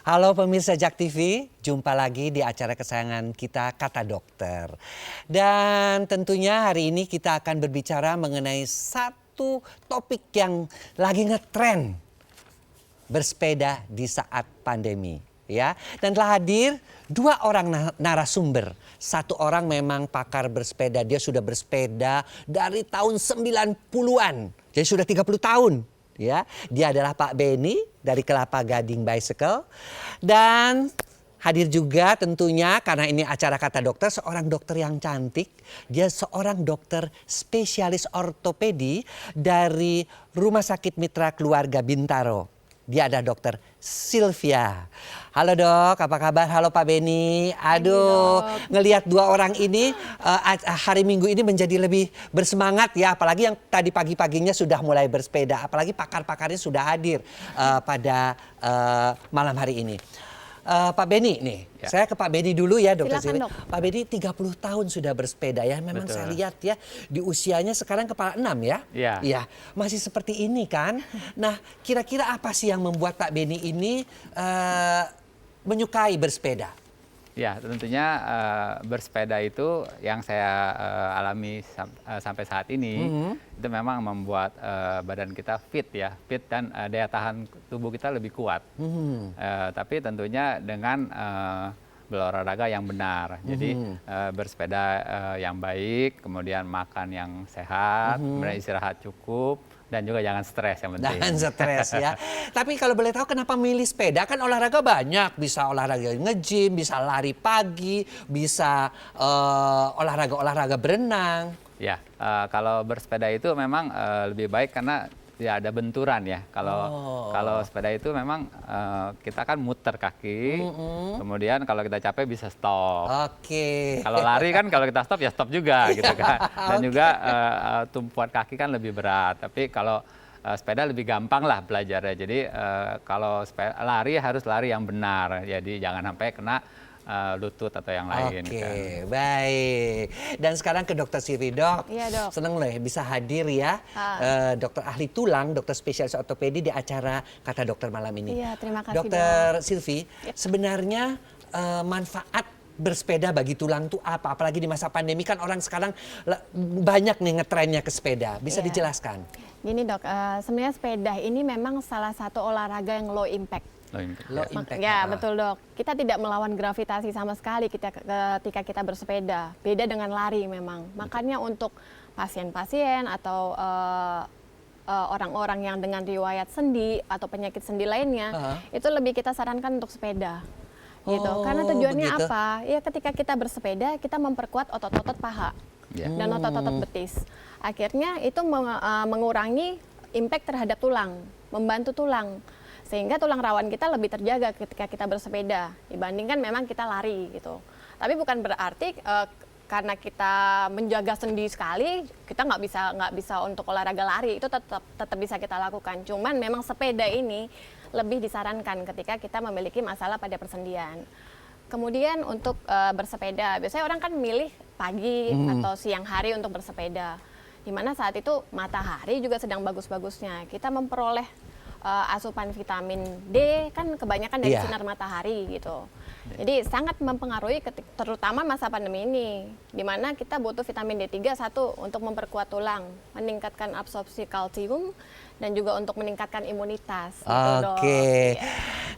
Halo pemirsa Jak TV, jumpa lagi di acara kesayangan kita Kata Dokter. Dan tentunya hari ini kita akan berbicara mengenai satu topik yang lagi ngetren, bersepeda di saat pandemi. Ya, dan telah hadir dua orang narasumber. Satu orang memang pakar bersepeda, dia sudah bersepeda dari tahun 90-an. Jadi sudah 30 tahun. Ya, dia adalah Pak Benny dari Kelapa Gading Bicycle. Dan hadir juga tentunya karena ini acara Kata Dokter, seorang dokter yang cantik. Dia seorang dokter spesialis ortopedi dari Rumah Sakit Mitra Keluarga Bintaro. Dia ada Dokter Sylvia. Halo dok, apa kabar? Halo Pak Benny. Aduh, ngelihat dua orang ini hari Minggu ini menjadi lebih bersemangat ya. Apalagi yang tadi pagi-paginya sudah mulai bersepeda. Apalagi pakar-pakarnya sudah hadir pada malam hari ini. Pak Benny nih, ya. Saya ke Pak Benny dulu ya Dokter Sylvia. Pak Benny 30 tahun sudah bersepeda ya. Memang betul. Saya lihat ya di usianya sekarang kepala 6 ya. Iya. Ya, masih seperti ini kan. Nah kira-kira apa sih yang membuat Pak Benny ini menyukai bersepeda? Ya tentunya bersepeda itu yang saya alami sampai saat ini itu memang membuat badan kita fit ya, fit dan daya tahan tubuh kita lebih kuat. Tapi tentunya dengan berolahraga yang benar. Jadi bersepeda yang baik, kemudian makan yang sehat, kemudian istirahat cukup. Dan juga jangan stres yang penting. Jangan stres ya. Tapi kalau boleh tahu kenapa milih sepeda? Kan olahraga banyak. Bisa olahraga nge-gym, bisa lari pagi, bisa olahraga berenang. Ya, kalau bersepeda itu memang lebih baik karena ya ada benturan ya. Kalau sepeda itu memang kita kan muter kaki, kemudian kalau kita capek bisa stop. Oke. Kalau lari kan kalau kita stop ya stop juga gitu kan. Dan juga tumpuan kaki kan lebih berat. Tapi kalau sepeda lebih gampang lah belajarnya. Jadi kalau lari harus lari yang benar. Jadi jangan sampai kena lutut atau yang lain. Oke, baik. Dan sekarang ke Dokter Sylvia, Dok. Iya, Dok. Seneng loh bisa hadir ya, dokter ahli tulang, dokter spesialis ortopedi di acara Kata Dokter malam ini. Iya, terima kasih, Dokter Sylvia, sebenarnya manfaat bersepeda bagi tulang itu apa? Apalagi di masa pandemi kan orang sekarang banyak nih ngetrennya ke sepeda. Bisa dijelaskan? Gini dok, sebenarnya sepeda ini memang salah satu olahraga yang low impact. Low impact. Ya betul dok, kita tidak melawan gravitasi sama sekali ketika kita bersepeda. Beda dengan lari memang. Makanya untuk pasien-pasien atau orang-orang yang dengan riwayat sendi atau penyakit sendi lainnya, itu lebih kita sarankan untuk sepeda. Gitu. Karena tujuannya begitu. Apa? Ya ketika kita bersepeda, kita memperkuat otot-otot paha dan otot-otot betis. Akhirnya itu mengurangi impact terhadap tulang, membantu tulang. Sehingga tulang rawan kita lebih terjaga ketika kita bersepeda dibandingkan memang kita lari gitu. Tapi bukan berarti karena kita menjaga sendi sekali kita nggak bisa untuk olahraga lari, itu tetap bisa kita lakukan. Cuman memang sepeda ini lebih disarankan ketika kita memiliki masalah pada persendian. Kemudian untuk bersepeda, biasanya orang kan milih pagi atau siang hari untuk bersepeda. Dimana saat itu matahari juga sedang bagus-bagusnya. Kita memperoleh asupan vitamin D kan kebanyakan dari sinar matahari gitu. Jadi sangat mempengaruhi terutama masa pandemi ini, di mana kita butuh vitamin D3 satu untuk memperkuat tulang, meningkatkan absorpsi kalsium, dan juga untuk meningkatkan imunitas. Oke.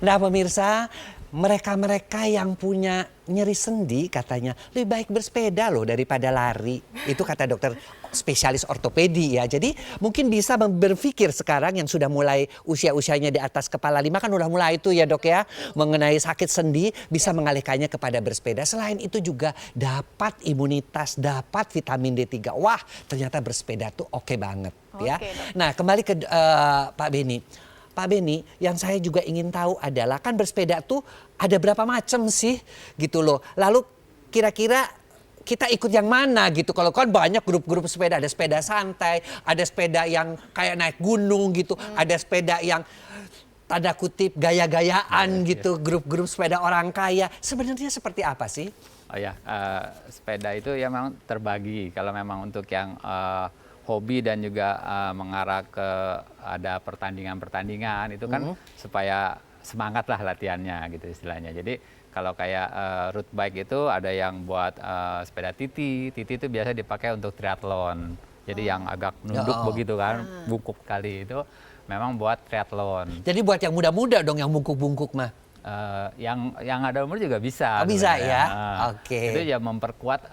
Nah pemirsa, mereka-mereka yang punya nyeri sendi katanya lebih baik bersepeda loh daripada lari. Itu kata dokter spesialis ortopedi ya. Jadi mungkin bisa berpikir sekarang yang sudah mulai usia-usianya di atas kepala 5 kan udah mulai itu ya dok ya. Mengenai sakit sendi bisa mengalihkannya kepada bersepeda. Selain itu juga dapat imunitas, dapat vitamin D3. Wah ternyata bersepeda tuh oke banget ya. Nah kembali ke Pak Benny. Pak Benny, yang saya juga ingin tahu adalah kan bersepeda tuh ada berapa macam sih gitu loh. Lalu kira-kira kita ikut yang mana gitu. Kalau kan banyak grup-grup sepeda, ada sepeda santai, ada sepeda yang kayak naik gunung gitu, ada sepeda yang tanda kutip gaya-gayaan gitu, grup-grup sepeda orang kaya. Sebenarnya seperti apa sih? Oh ya, sepeda itu ya memang terbagi. Kalau memang untuk yang hobi dan juga mengarah ke ada pertandingan-pertandingan itu kan supaya semangat lah latihannya gitu istilahnya. Jadi kalau kayak road bike itu ada yang buat sepeda TT itu biasa dipakai untuk triathlon. Jadi yang agak nunduk begitu kan, bungkuk kali itu memang buat triathlon. Jadi buat yang muda-muda dong yang bungkuk-bungkuk mah. Yang ada umur juga bisa. Oh, bisa ya? Oke. Itu ya memperkuat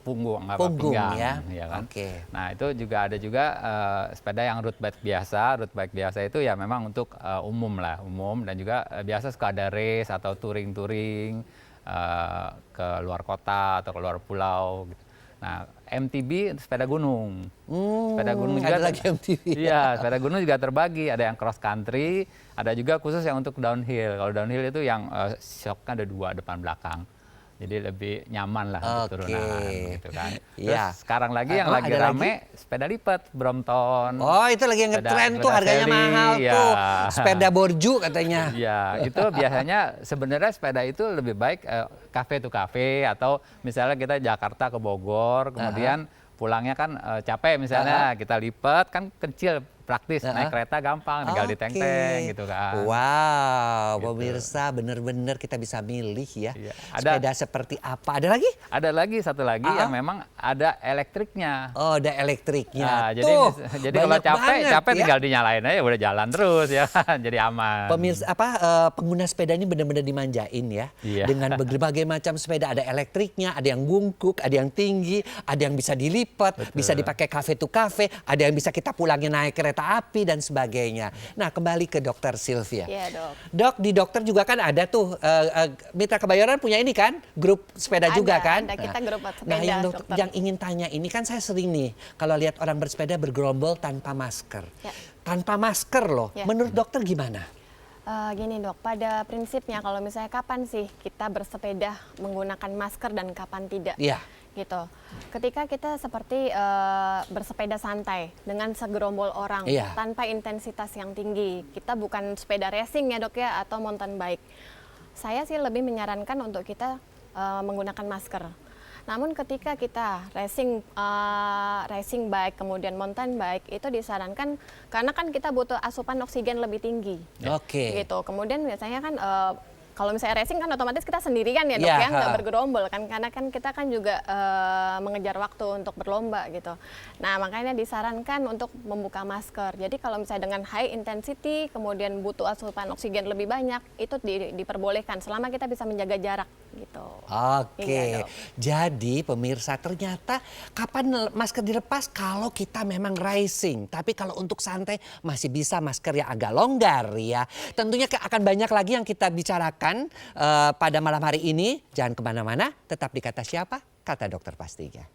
punggung pinggang, ya kan. Nah itu juga ada sepeda yang road bike biasa. Road bike biasa itu ya memang untuk umum dan juga biasa suka ada race atau touring ke luar kota atau ke luar pulau. Gitu. Nah MTB sepeda gunung. Sepeda gunung juga ada lagi MTB. Iya, sepeda gunung juga terbagi. Ada yang cross country, ada juga khusus yang untuk downhill. Kalau downhill itu yang shocknya ada 2 depan belakang. Jadi lebih nyaman lah untuk turunan gitu kan. Terus sekarang lagi yang lagi rame sepeda lipat Brompton. Oh, itu lagi yang ngetren tuh, harganya mahal tuh. Sepeda borju katanya. Iya, itu biasanya sebenarnya sepeda itu lebih baik cafe to cafe atau misalnya kita Jakarta ke Bogor, kemudian pulangnya kan capek misalnya kita lipat kan kecil, praktis, naik kereta gampang, tinggal diteng-teng gitu kan. Wow, gitu. Pemirsa bener-bener kita bisa milih ya. Sepeda seperti apa? Ada lagi? Ada lagi, satu lagi yang memang ada elektriknya. Oh, ada elektriknya. Nah, jadi kalau capek tinggal dinyalain aja udah jalan terus ya. Jadi aman. Pemirsa pengguna sepeda ini benar-benar dimanjain ya. Dengan berbagai macam sepeda, ada elektriknya, ada yang bungkuk, ada yang tinggi, ada yang bisa dilipat, bisa dipakai cafe to cafe, ada yang bisa kita pulangin naik kereta api dan sebagainya. Nah, kembali ke Dokter Sylvia. Iya, Dok. Dok, di dokter juga kan ada tuh Mitra Kebayoran punya ini kan, grup sepeda juga kan? Ada, kita grup sepeda. Nah, yang ingin tanya ini kan saya sering nih kalau lihat orang bersepeda bergerombol tanpa masker. Tanpa masker loh. Menurut dokter gimana? Gini dok, pada prinsipnya kalau misalnya kapan sih kita bersepeda menggunakan masker dan kapan tidak? Gitu. Ketika kita seperti bersepeda santai dengan segerombol orang tanpa intensitas yang tinggi, kita bukan sepeda racing ya dok ya atau mountain bike. Saya sih lebih menyarankan untuk kita menggunakan masker. Namun ketika kita racing bike kemudian mountain bike itu disarankan karena kan kita butuh asupan oksigen lebih tinggi. Gitu. Kemudian biasanya kan kalau misalnya racing kan otomatis kita sendirian ya dok ya, nggak bergerombol kan karena kan kita kan juga mengejar waktu untuk berlomba gitu. Nah makanya disarankan untuk membuka masker. Jadi kalau misalnya dengan high intensity kemudian butuh asupan oksigen lebih banyak itu diperbolehkan selama kita bisa menjaga jarak gitu. Jadi pemirsa ternyata kapan masker dilepas kalau kita memang racing. Tapi kalau untuk santai masih bisa masker yang agak longgar ya. Tentunya akan banyak lagi yang kita bicarakan pada malam hari ini. Jangan kemana-mana, tetap di Kata Siapa? Kata Dokter pastinya.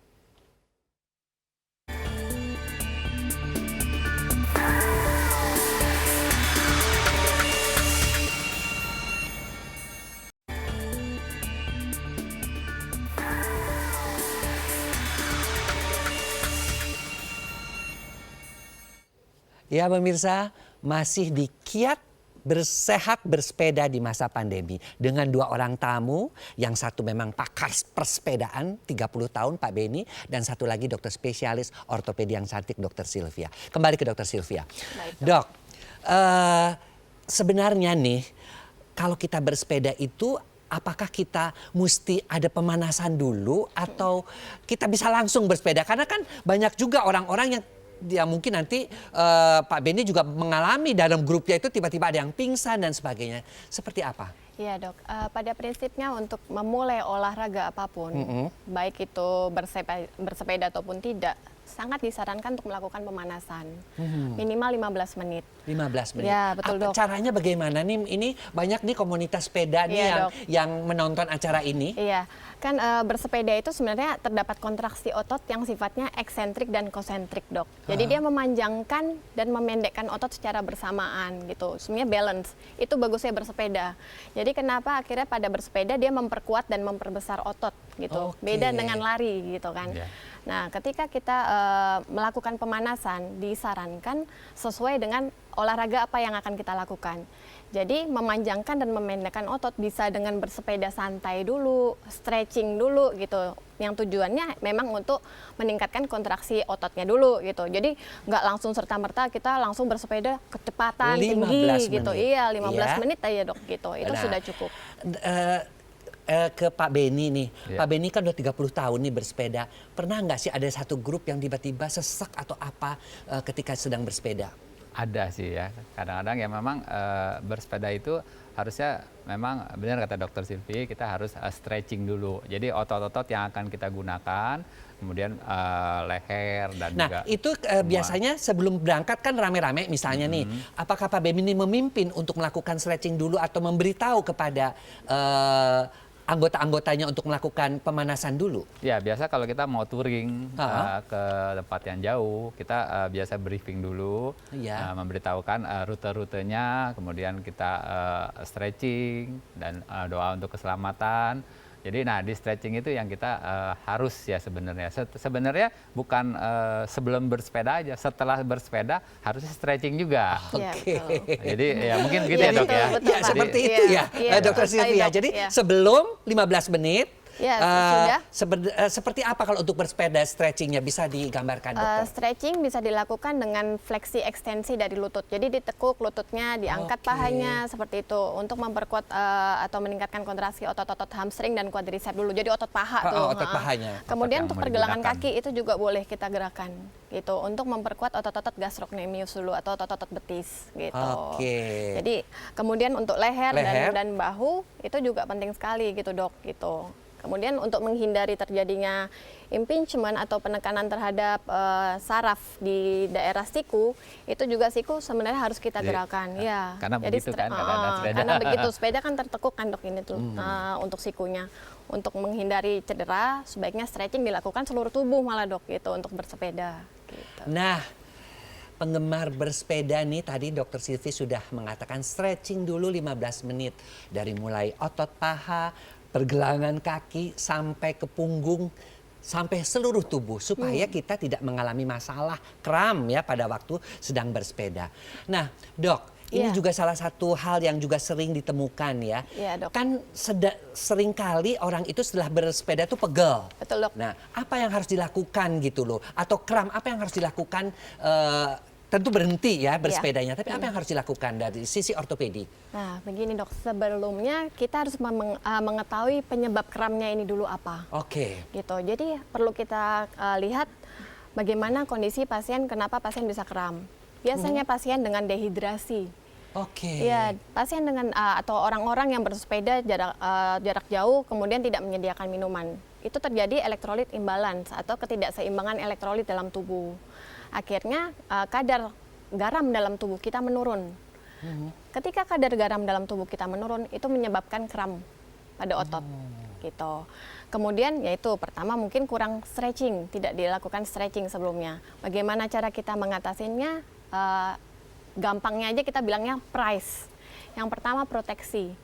Ya pemirsa, masih di Kiat Bersehat Bersepeda di masa pandemi dengan 2 orang tamu, yang satu memang pakar persepedaan 30 tahun Pak Beni dan satu lagi dokter spesialis ortopedi yang cantik Dokter Sylvia. Kembali ke Dokter Sylvia. Dok, sebenarnya nih kalau kita bersepeda itu apakah kita mesti ada pemanasan dulu atau kita bisa langsung bersepeda? Karena kan banyak juga orang-orang yang mungkin nanti Pak Beni juga mengalami dalam grupnya itu tiba-tiba ada yang pingsan dan sebagainya. Seperti apa? Iya dok, pada prinsipnya untuk memulai olahraga apapun, baik itu bersepeda ataupun tidak, sangat disarankan untuk melakukan pemanasan. Minimal 15 menit. 15 menit? Ya betul dok. Caranya bagaimana nih? Ini banyak nih komunitas sepeda nih yang menonton acara ini. Iya, kan bersepeda itu sebenarnya terdapat kontraksi otot yang sifatnya eksentrik dan konsentrik dok. Jadi dia memanjangkan dan memendekkan otot secara bersamaan gitu. Sebenarnya balance, itu bagusnya bersepeda. Jadi kenapa akhirnya pada bersepeda dia memperkuat dan memperbesar otot gitu. Oke. Beda dengan lari gitu kan. Iya. Nah, ketika kita melakukan pemanasan disarankan sesuai dengan olahraga apa yang akan kita lakukan. Jadi memanjangkan dan memendekkan otot bisa dengan bersepeda santai dulu, stretching dulu gitu. Yang tujuannya memang untuk meningkatkan kontraksi ototnya dulu gitu. Jadi nggak langsung serta-merta kita langsung bersepeda kecepatan 15 tinggi gitu. menit. Iya, 15 Iya. menit aja dok gitu. Itu Nah, sudah cukup. Ke Pak Beni nih. Iya. Pak Beni kan udah 30 tahun nih bersepeda. Pernah nggak sih ada satu grup yang tiba-tiba sesak atau apa ketika sedang bersepeda? Ada sih ya, kadang-kadang ya memang bersepeda itu harusnya memang benar kata Dokter Silvi, kita harus stretching dulu. Jadi otot-otot yang akan kita gunakan, kemudian leher dan Nah, juga itu semua. biasanya sebelum berangkat kan rame-rame misalnya nih. Apakah Pak Beni ini memimpin untuk melakukan stretching dulu atau memberitahu kepada anggota-anggotanya untuk melakukan pemanasan dulu? Ya biasa kalau kita mau touring ke tempat yang jauh, kita biasa briefing dulu, Iya. memberitahukan rute-rutenya, kemudian kita stretching dan doa untuk keselamatan. Jadi nah di stretching itu yang kita harus ya sebenarnya. Sebenarnya bukan sebelum bersepeda aja, setelah bersepeda harusnya stretching juga. Iya, Oke. betul. Jadi ya mungkin gitu Iya, ya dok betul, ya. betul, Ya, Pak. seperti Iya, itu ya, iya, Dokter betul sekali, Silvia. Dok. Jadi Iya. sebelum 15 menit, Ya, sudah. seperti apa kalau untuk bersepeda stretchingnya bisa digambarkan dokter? Stretching bisa dilakukan dengan fleksi ekstensi dari lutut. Jadi ditekuk lututnya, diangkat Oke. pahanya seperti itu untuk memperkuat atau meningkatkan kontraksi otot-otot hamstring dan quadricep dulu. Jadi otot paha tuh. Otot pahanya. Kemudian Otot untuk yang pergelangan mau kaki itu juga boleh kita gerakan gitu untuk memperkuat otot-otot gastrocnemius dulu atau otot-otot betis gitu. Oke. Jadi kemudian untuk leher, Leher. dan bahu itu juga penting sekali gitu dok gitu. Kemudian untuk menghindari terjadinya impingement atau penekanan terhadap saraf di daerah siku, itu juga siku sebenarnya harus kita Jadi, gerakan. Ya. karena begitu kan, keadaan sepeda. Karena begitu sepeda kan tertekuk kan dok ini tuh untuk sikunya. Untuk menghindari cedera, sebaiknya stretching dilakukan seluruh tubuh malah dok gitu untuk bersepeda. Gitu. Nah, penggemar bersepeda nih tadi Dokter Silvi sudah mengatakan stretching dulu 15 menit. Dari mulai otot paha, pergelangan kaki, sampai ke punggung, sampai seluruh tubuh. Supaya kita tidak mengalami masalah kram ya pada waktu sedang bersepeda. Nah dok, ini Iya. juga salah satu hal yang juga sering ditemukan ya. Iya, dok. Kan seringkali orang itu setelah bersepeda tuh pegel. Betul dok. Nah, apa yang harus dilakukan gitu loh? Atau kram, apa yang harus dilakukan? Tentu berhenti ya bersepedanya, tapi apa yang harus dilakukan dari sisi ortopedi? Nah, begini dok, sebelumnya kita harus mengetahui penyebab kramnya ini dulu apa. Oke. Gitu. Jadi perlu kita lihat bagaimana kondisi pasien, kenapa pasien bisa kram. Biasanya pasien dengan dehidrasi. Oke. Iya, pasien dengan atau orang-orang yang bersepeda jarak jauh kemudian tidak menyediakan minuman. Itu terjadi elektrolit imbalance atau ketidakseimbangan elektrolit dalam tubuh. Akhirnya kadar garam dalam tubuh kita menurun. Ketika kadar garam dalam tubuh kita menurun, itu menyebabkan kram pada otot. Gitu. Kemudian yaitu pertama mungkin kurang stretching, tidak dilakukan stretching sebelumnya. Bagaimana cara kita mengatasinya? Gampangnya aja kita bilangnya price. Yang pertama proteksi.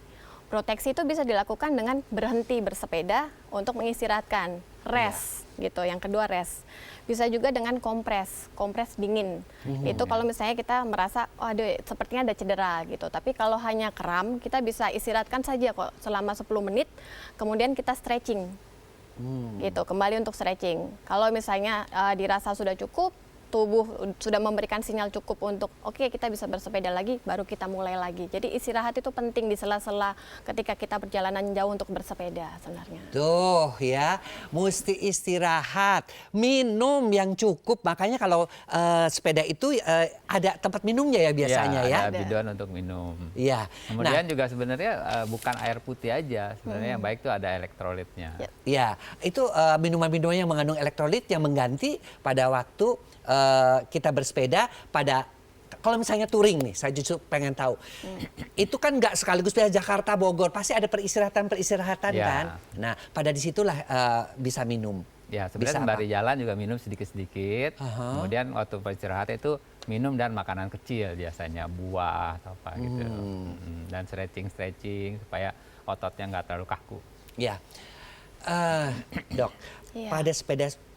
Proteksi itu bisa dilakukan dengan berhenti bersepeda untuk mengistirahatkan, rest gitu. Yang kedua rest. Bisa juga dengan kompres dingin. Itu kalau misalnya kita merasa oh aduh sepertinya ada cedera gitu. Tapi kalau hanya kram, kita bisa istirahatkan saja kok selama 10 menit. Kemudian kita stretching. Gitu, kembali untuk stretching. Kalau misalnya dirasa sudah cukup, tubuh sudah memberikan sinyal cukup untuk oke, kita bisa bersepeda lagi, baru kita mulai lagi. Jadi istirahat itu penting di sela-sela ketika kita perjalanan jauh untuk bersepeda sebenarnya. Tuh ya, mesti istirahat, minum yang cukup. Makanya kalau sepeda itu ada tempat minumnya ya biasanya ya. Ada biduan untuk minum. Iya. Kemudian juga sebenarnya bukan air putih aja, sebenarnya yang baik itu ada elektrolitnya. Ya, itu minuman-minuman yang mengandung elektrolit yang mengganti pada waktu kita bersepeda pada kalau misalnya touring nih, saya justru pengen tahu. Itu kan nggak sekaligus dari Jakarta Bogor, pasti ada peristirahatan Ya. kan. Nah, pada disitulah bisa minum. Ya, Bisa sebenarnya apa? sembari jalan juga minum sedikit-sedikit. Kemudian waktu beristirahat itu minum dan makanan kecil biasanya, buah atau apa gitu. Dan stretching supaya ototnya nggak terlalu kaku. Ya. Dok, Iya. pada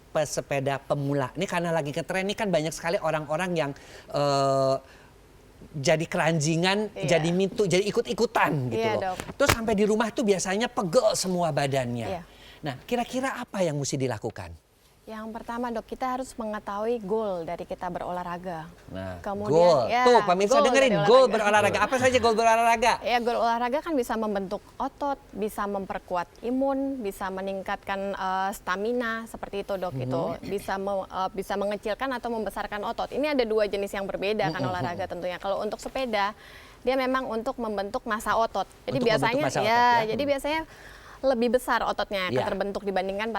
pesepeda pemula, ini karena lagi ngetren, ini kan banyak sekali orang-orang yang jadi keranjingan, Iya. jadi mitu, jadi ikut-ikutan gitu Iya, loh. Dok. Terus sampai di rumah tuh biasanya pegel semua badannya. Iya. Nah, kira-kira apa yang mesti dilakukan? Yang pertama dok, kita harus mengetahui goal dari kita berolahraga. Nah, Kemudian, goal. Tuh, pemirsa goal dengerin, dari goal olahraga. berolahraga. Apa saja goal berolahraga? Ya, goal olahraga kan bisa membentuk otot, bisa memperkuat imun, bisa meningkatkan stamina seperti itu dok. Itu bisa mengecilkan atau membesarkan otot. Ini ada dua jenis yang berbeda kan olahraga tentunya. Kalau untuk sepeda, dia memang untuk membentuk massa otot. Jadi Untuk biasanya membentuk massa otot, ya. jadi biasanya lebih besar ototnya Ya. terbentuk dibandingkan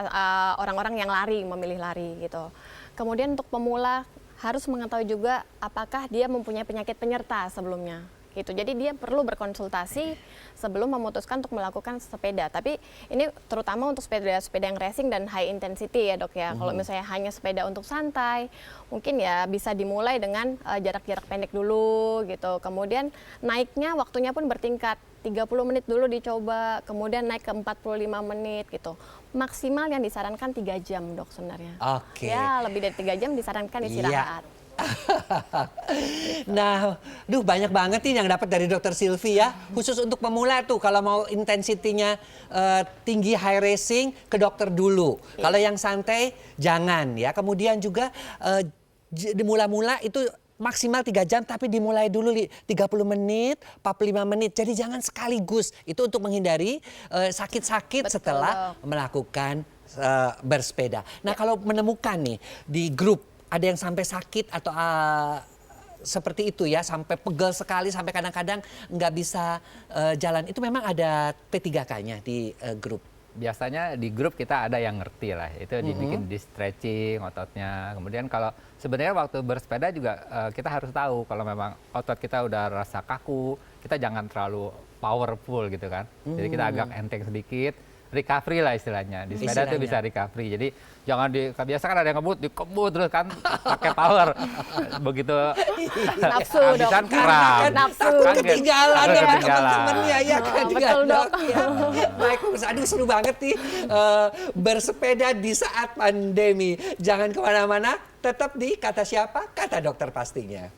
orang-orang yang memilih lari gitu. Kemudian untuk pemula harus mengetahui juga apakah dia mempunyai penyakit penyerta sebelumnya gitu. Jadi dia perlu berkonsultasi sebelum memutuskan untuk melakukan sepeda. Tapi ini terutama untuk sepeda yang racing dan high intensity ya dok ya. Kalau misalnya hanya sepeda untuk santai, mungkin ya bisa dimulai dengan jarak-jarak pendek dulu gitu. Kemudian naiknya waktunya pun bertingkat. 30 menit dulu dicoba, kemudian naik ke 45 menit gitu. Maksimal yang disarankan 3 jam dok sebenarnya. Oke. Ya lebih dari 3 jam disarankan istirahat. Nah, banyak banget nih yang dapat dari Dokter Silvi ya. Khusus untuk pemula tuh, kalau mau intensitinya tinggi high racing, ke dokter dulu. Kalau yang santai, jangan ya. Kemudian juga mula-mula itu maksimal 3 jam, tapi dimulai dulu 30 menit, 45 menit. Jadi jangan sekaligus. Itu untuk menghindari sakit-sakit setelah melakukan bersepeda. Nah, kalau menemukan nih di grup ada yang sampai sakit atau seperti itu ya, sampai pegel sekali, sampai kadang-kadang nggak bisa jalan. Itu memang ada P3K-nya di grup. Biasanya di grup kita ada yang ngerti lah, itu dibikin di stretching ototnya. Kemudian kalau sebenarnya waktu bersepeda juga kita harus tahu kalau memang otot kita udah rasa kaku, kita jangan terlalu powerful gitu kan. Jadi kita agak enteng sedikit, recovery lah istilahnya. Di sepeda itu bisa recovery. Jadi jangan biasa kan ada yang dikebut terus kan pakai power. Begitu Nafsu, habisan Dok. kram. Nafsu. Takut Kaget. ketinggalan Takut sama ketinggalan. temen-temennya ya kan. Betul, Dok. Ya. Baik, pemirsa. Aduh seru banget nih bersepeda di saat pandemi. Jangan kemana-mana, tetap di Kata Siapa, Kata Dokter pastinya.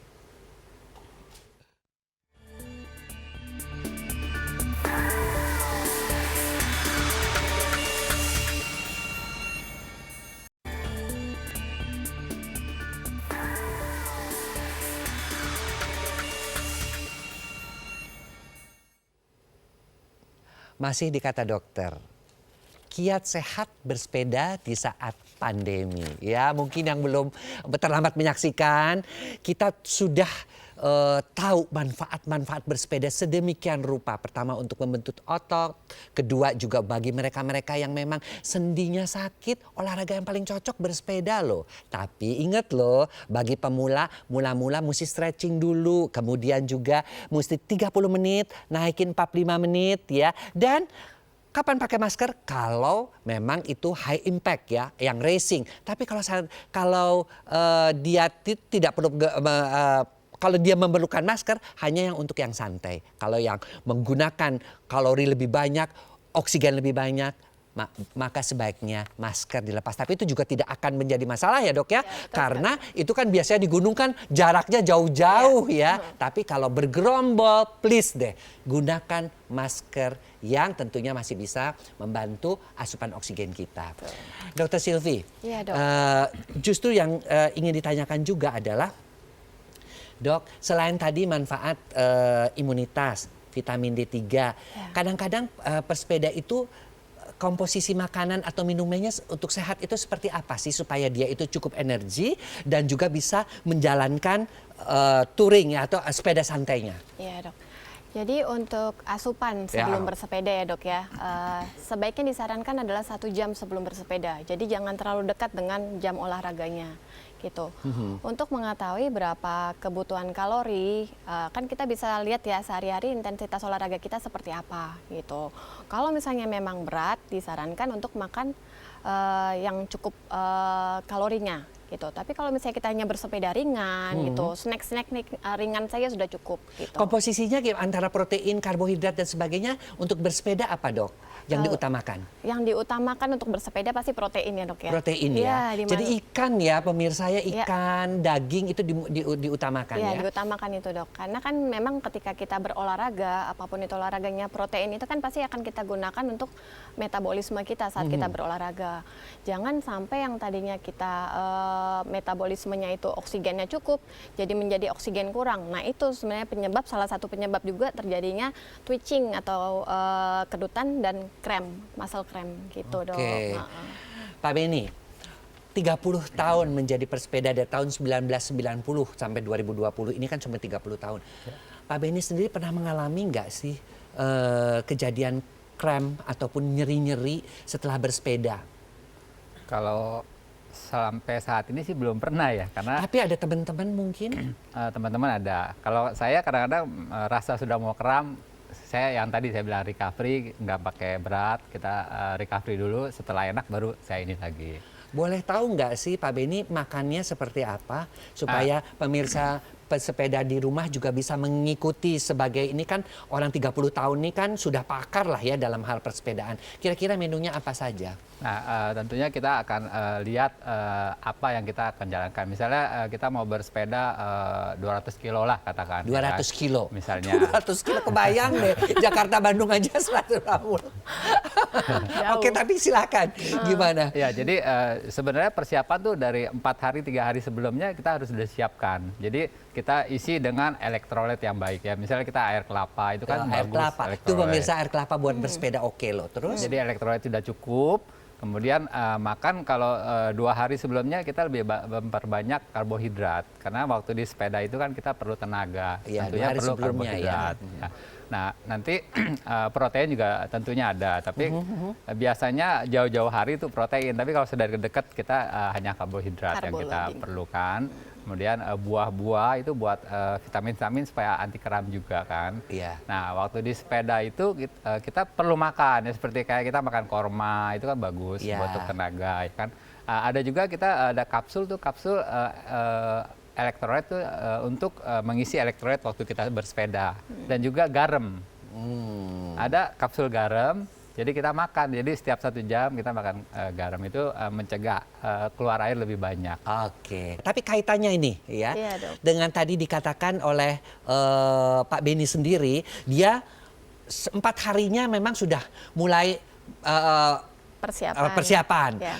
Masih di Kata Dokter. Kiat sehat bersepeda di saat pandemi. Ya, mungkin yang belum terlambat menyaksikan, kita sudah tahu manfaat-manfaat bersepeda sedemikian rupa. Pertama untuk membentuk otot, kedua juga bagi mereka-mereka yang memang sendinya sakit, olahraga yang paling cocok bersepeda loh. Tapi ingat loh, bagi pemula, mula-mula mesti stretching dulu, kemudian juga mesti 30 menit, naikin 45 menit ya. Dan kapan pakai masker? Kalau memang itu high impact ya, yang racing. Tapi kalau dia tidak perlu kalau dia memerlukan masker, hanya yang untuk yang santai. Kalau yang menggunakan kalori lebih banyak, oksigen lebih banyak, maka sebaiknya masker dilepas. Tapi itu juga tidak akan menjadi masalah ya dok ya. Karena itu kan biasanya di gunung kan jaraknya jauh-jauh ya. Tapi kalau bergerombol, please deh gunakan masker yang tentunya masih bisa membantu asupan oksigen kita. Dokter Silvi, Iya, Dok. Justru yang ingin ditanyakan juga adalah, Dok, selain tadi manfaat imunitas, vitamin D3, kadang-kadang pesepeda itu komposisi makanan atau minumannya untuk sehat itu seperti apa sih supaya dia itu cukup energi dan juga bisa menjalankan touring ya, atau sepeda santainya? Iya dok. Jadi untuk asupan sebelum bersepeda ya dok ya, sebaiknya disarankan adalah 1 jam sebelum bersepeda. Jadi jangan terlalu dekat dengan jam olahraganya gitu. Untuk mengetahui berapa kebutuhan kalori, kan kita bisa lihat ya sehari-hari intensitas olahraga kita seperti apa gitu. Kalau misalnya memang berat, disarankan untuk makan yang cukup kalorinya gitu. Tapi kalau misalnya kita hanya bersepeda ringan gitu, snack-snack ringan saja sudah cukup gitu. Komposisinya antara protein, karbohidrat dan sebagainya untuk bersepeda apa dok? yang diutamakan? Yang diutamakan untuk bersepeda pasti protein ya, Dok ya. Protein ya. Jadi ikan ya pemirsa ya, ikan, daging itu diutamakan ya. Iya, diutamakan itu, Dok. Karena kan memang ketika kita berolahraga, apapun itu olahraganya, protein itu kan pasti akan kita gunakan untuk metabolisme kita saat kita berolahraga. Jangan sampai yang tadinya kita metabolismenya itu oksigennya cukup, jadi menjadi oksigen kurang. Nah, itu sebenarnya salah satu penyebab juga terjadinya twitching atau kedutan dan muscle cramp gitu, Dok. Pak Beni, 30 tahun menjadi pesepeda dari tahun 1990 sampai 2020, ini kan cuma 30 tahun. Pak Beni sendiri pernah mengalami nggak sih kejadian cramp ataupun nyeri-nyeri setelah bersepeda? Kalau sampai saat ini sih belum pernah ya, karena Tapi ada teman-teman mungkin? teman-teman ada. Kalau saya kadang-kadang rasa sudah mau kram, saya yang tadi saya bilang recovery, nggak pakai berat, kita recovery dulu, setelah enak baru saya ini lagi. Boleh tahu nggak sih Pak Beni makannya seperti apa supaya pemirsa pesepeda di rumah juga bisa mengikuti sebagai ini kan orang 30 tahun ini kan sudah pakar lah ya dalam hal persepedaan. Kira-kira menunya apa saja? Nah, tentunya kita akan lihat apa yang kita akan jalankan. Misalnya kita mau bersepeda 200 kilo lah katakan. 200 kilo? Misalnya. 200 kilo kebayang deh. Jakarta-Bandung aja 150. Oke, tapi silakan. Gimana? Ya, jadi sebenarnya persiapan tuh dari 4 hari, 3 hari sebelumnya kita harus sudah siapkan. Jadi kita isi dengan elektrolit yang baik ya. Misalnya kita air kelapa, itu kan air bagus. kelapa. Itu pemirsa air kelapa buat bersepeda oke loh. Terus? Jadi elektrolit sudah cukup. Kemudian makan kalau 2 hari sebelumnya kita lebih memperbanyak karbohidrat. Karena waktu di sepeda itu kan kita perlu tenaga. Ya, tentunya perlu karbohidrat. Ya. Nah, nanti protein juga tentunya ada. Tapi biasanya jauh-jauh hari itu protein. Tapi kalau sudah dekat kita hanya karbohidrat yang kita perlukan. Kemudian buah-buah itu buat vitamin-vitamin supaya anti kram juga kan. Iya. Nah, waktu di sepeda itu kita perlu makan ya, seperti kayak kita makan korma itu kan bagus untuk tenaga ya kan. Ada juga kita ada kapsul elektrolit tuh untuk mengisi elektrolit waktu kita bersepeda dan juga garam. Ada kapsul garam. Jadi kita makan, jadi setiap 1 jam kita makan garam itu mencegah keluar air lebih banyak. Oke, tapi kaitannya ini ya, Iya, Dok. dengan tadi dikatakan oleh Pak Beni sendiri, dia 4 harinya memang sudah mulai persiapan. Ya.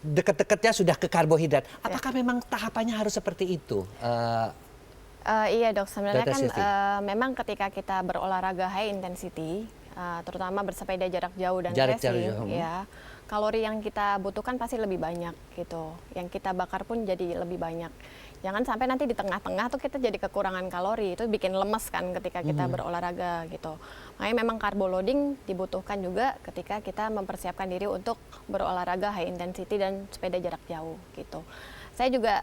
Deket-deketnya sudah ke karbohidrat. Apakah memang tahapannya harus seperti itu? Iya, Dok, sebenarnya Dr. kan Siti. memang ketika kita berolahraga high intensity, terutama bersepeda jarak jauh dan Jarak racing, jauh. ya, kalori yang kita butuhkan pasti lebih banyak gitu. Yang kita bakar pun jadi lebih banyak. Jangan sampai nanti di tengah-tengah tuh kita jadi kekurangan kalori, itu bikin lemes kan ketika kita berolahraga gitu. Makanya memang carbo loading dibutuhkan juga ketika kita mempersiapkan diri untuk berolahraga high intensity dan sepeda jarak jauh gitu. Saya juga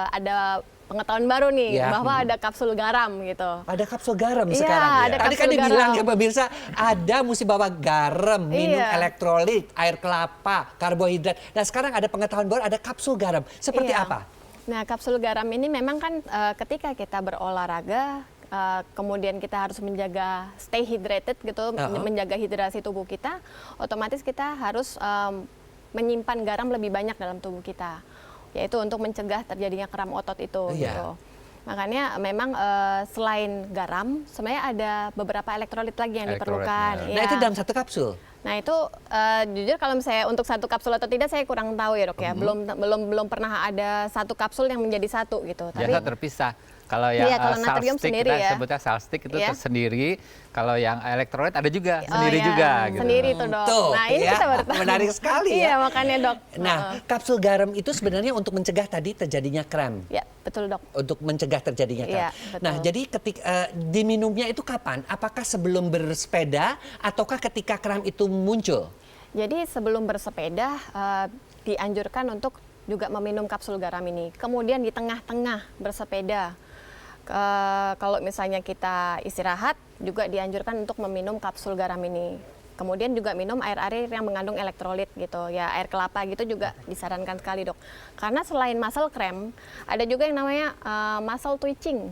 ada pengetahuan baru nih bahwa ada kapsul garam gitu. Ada kapsul garam Iya, sekarang. ada Tadi kan kapsul dibilang garam. ya pemirsa, ada mesti bawa garam, minum elektrolit, air kelapa, karbohidrat. Nah sekarang ada pengetahuan baru, ada kapsul garam. Seperti apa? Nah, kapsul garam ini memang kan ketika kita berolahraga, kemudian kita harus menjaga stay hydrated gitu, menjaga hidrasi tubuh kita, otomatis kita harus menyimpan garam lebih banyak dalam tubuh kita, yaitu untuk mencegah terjadinya kram otot itu. Gitu. Makanya memang selain garam, sebenarnya ada beberapa elektrolit lagi yang diperlukan. Nah itu dalam 1 kapsul? Nah itu jujur kalau misalnya untuk 1 kapsul atau tidak saya kurang tahu ya, Dok ya. Belum pernah ada 1 kapsul yang menjadi 1 gitu. Biasa terpisah. Kalau yang kalau natrium salstik sendiri kita ya. sebutnya salstik itu tersendiri. Kalau yang elektrolit ada juga sendiri juga. Gitu. Sendiri tuh, Dok. Tuh, nah ini kita baru tahu. menarik sekali ya. Iya makanya, Dok. Nah kapsul garam itu sebenarnya untuk mencegah tadi terjadinya kram. Ya betul, Dok. Untuk mencegah terjadinya kram. Iya, betul. Nah jadi ketika diminumnya itu kapan? Apakah sebelum bersepeda ataukah ketika kram itu muncul? Jadi sebelum bersepeda dianjurkan untuk juga meminum kapsul garam ini. Kemudian di tengah-tengah bersepeda, kalau misalnya kita istirahat, juga dianjurkan untuk meminum kapsul garam ini. Kemudian juga minum air-air yang mengandung elektrolit gitu, ya air kelapa gitu juga disarankan sekali, Dok. Karena selain muscle cramp, ada juga yang namanya muscle twitching.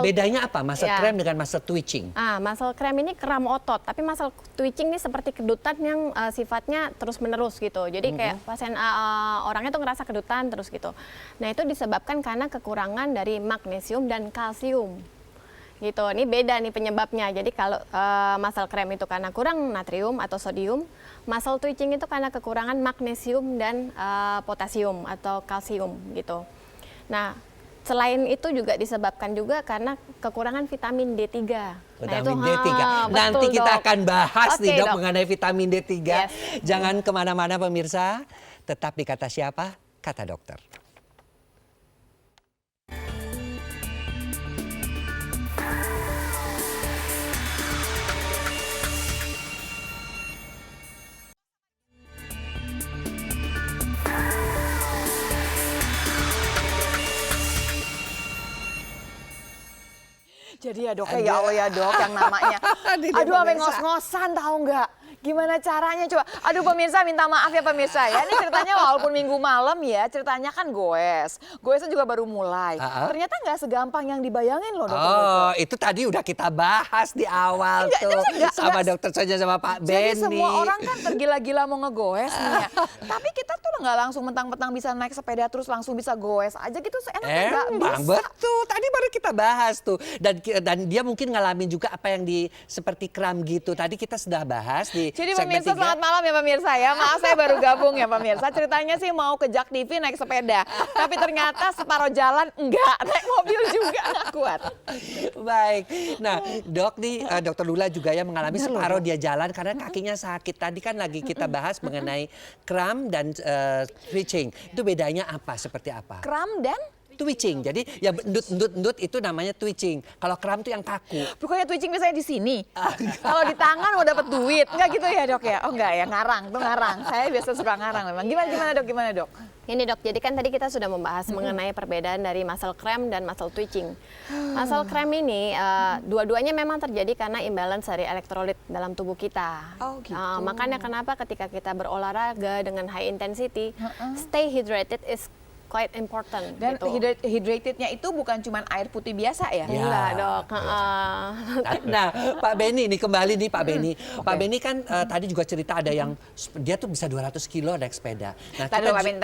Bedanya apa? Muscle Ya. cramp dengan muscle twitching? Muscle cramp ini kram otot, tapi muscle twitching ini seperti kedutan yang sifatnya terus-menerus gitu. Jadi kayak pasien orangnya tuh ngerasa kedutan terus gitu. Nah, itu disebabkan karena kekurangan dari magnesium dan kalsium. Gitu. Ini beda nih penyebabnya. Jadi kalau muscle cramp itu karena kurang natrium atau sodium, muscle twitching itu karena kekurangan magnesium dan potasium atau kalsium gitu. Nah, selain itu juga disebabkan juga karena kekurangan vitamin D3. Vitamin D3. Nanti betul, kita Dok. akan bahas Oke, nih dok, Dok. mengenai vitamin D3. Yes. Jangan kemana-mana pemirsa, tetap di Kata Siapa? Kata Dokter. Jadi ya dok, ya Allah ya dok, yang namanya, aduh sampai ngos-ngosan tahu nggak? Gimana caranya coba? Aduh pemirsa minta maaf ya pemirsa ya, ini ceritanya walaupun minggu malam ya, ceritanya kan goesnya juga baru mulai. Ternyata nggak segampang yang dibayangin loh dok. Oh, itu tadi udah kita bahas di awal tuh sama dokter saja sama Pak Benny. Jadi semua orang kan tergila-gila mau ngegoes nih ya. Tapi kita tuh nggak langsung mentang-mentang bisa naik sepeda terus langsung bisa goes aja gitu, seenaknya nggak Emang bisa. betul, tadi baru kita bahas tuh. Dan dia mungkin ngalamin juga apa yang seperti kram gitu. Tadi kita sudah bahas di Jadi segmen pemirsa 3. selamat malam ya pemirsa ya. Maaf saya baru gabung ya pemirsa. Ceritanya sih mau ke Jak TV naik sepeda. Tapi ternyata separuh jalan enggak. Naik mobil juga nggak kuat. Baik. Nah, Dok nih Dokter Lula juga ya mengalami separuh dia jalan karena kakinya sakit. Tadi kan lagi kita bahas mengenai kram dan twitching. Itu bedanya apa? Seperti apa? Kram dan Twitching. Jadi ya endut itu namanya twitching. Kalau kram tuh yang kaku. bukannya twitching biasanya di sini. Kalau di tangan mau dapat duit. Enggak gitu ya dok ya? Oh enggak ya, ngarang tuh ngarang. Saya biasa suka ngarang memang. Gimana dok? Ini dok, jadi kan tadi kita sudah membahas mengenai perbedaan dari muscle cramp dan muscle twitching. Muscle cramp ini dua-duanya memang terjadi karena imbalance dari elektrolit dalam tubuh kita. Oh, gitu. Makanya kenapa ketika kita berolahraga dengan high intensity, stay hydrated is quite important. Dan gitu. hydratednya itu bukan cuma air putih biasa ya? Ya. Enggak dok. Nah, Pak Benny nih kembali nih Pak Benny. Pak Benny kan tadi juga cerita ada yang dia tuh bisa 200 kilo naik sepeda. Nah, Tadi Pak Benny,